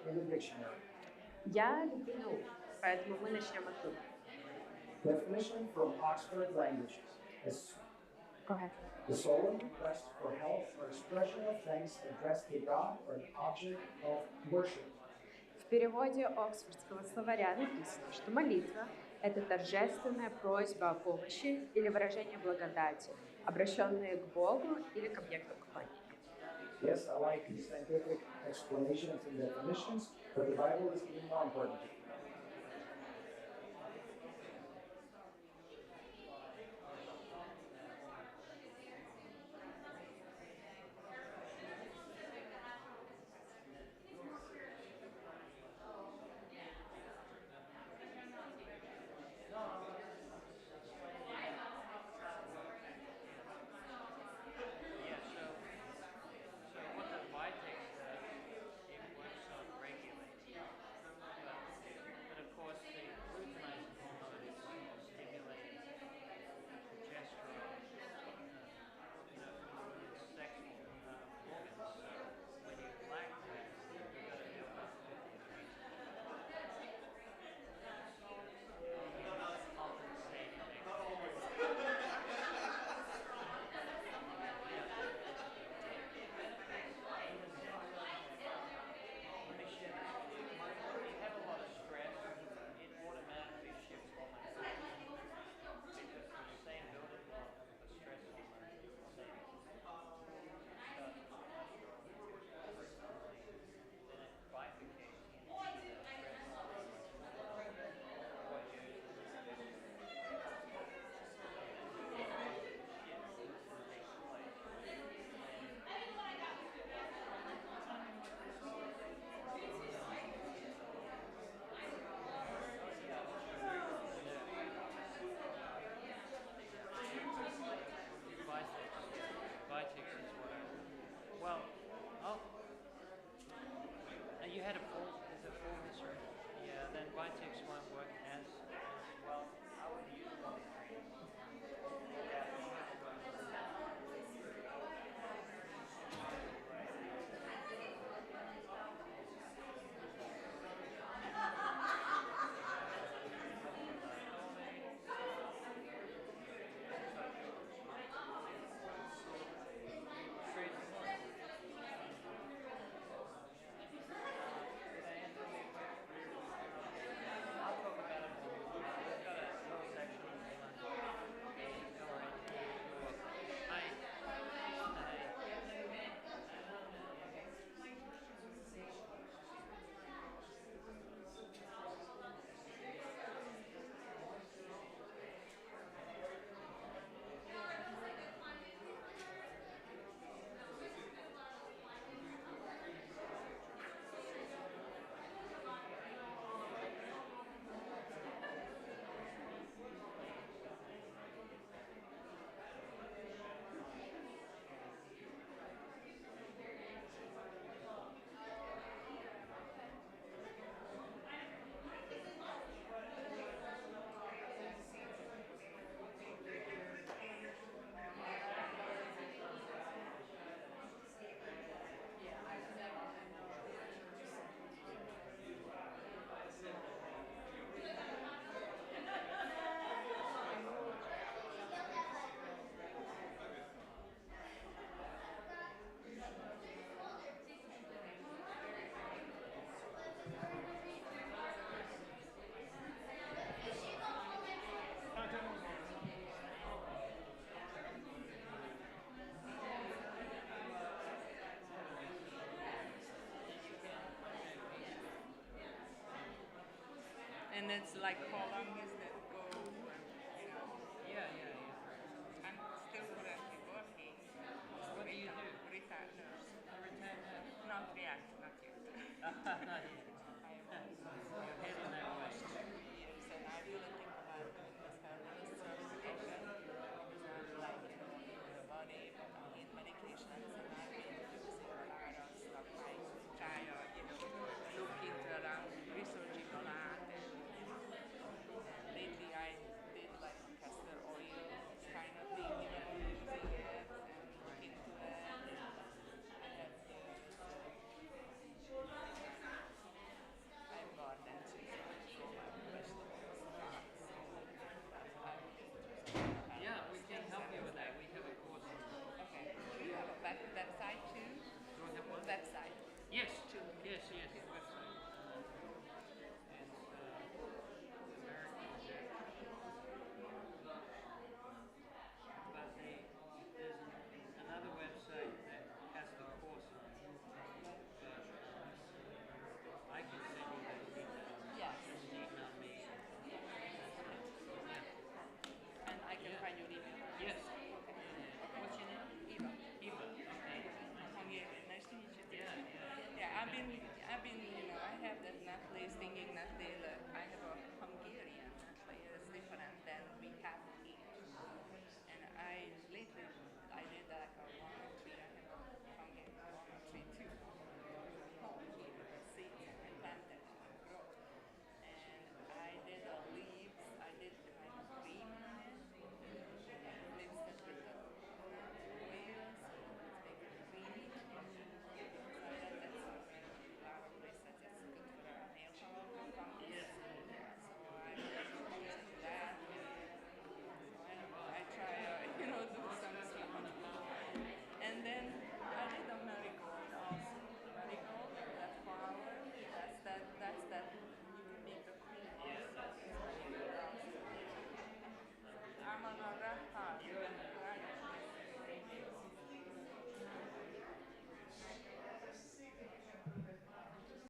In the dictionary. Я люблю, поэтому мы начнем оттуда. Definition from Oxford Languages. Is Go ahead. the solemn request for help or expression of thanks addressed to God or an object of worship. В переводе Оксфордского словаря написано, что молитва – это торжественная просьба о помощи или выражение благодати, обращенные к Богу или к объекту поклонения. Yes, I like scientific explanations and definitions, but the Bible is even more important. Yeah, so what the Vitex does, it works on regulating. But of course, the glutamate hormone is stimulating progesterone, sexual organs. So when you lack that, you've got to build up Vitex is what I. Well, oh, you had a full, is it full history? Yeah, then Vitex won't work as well. I would use And it's like how long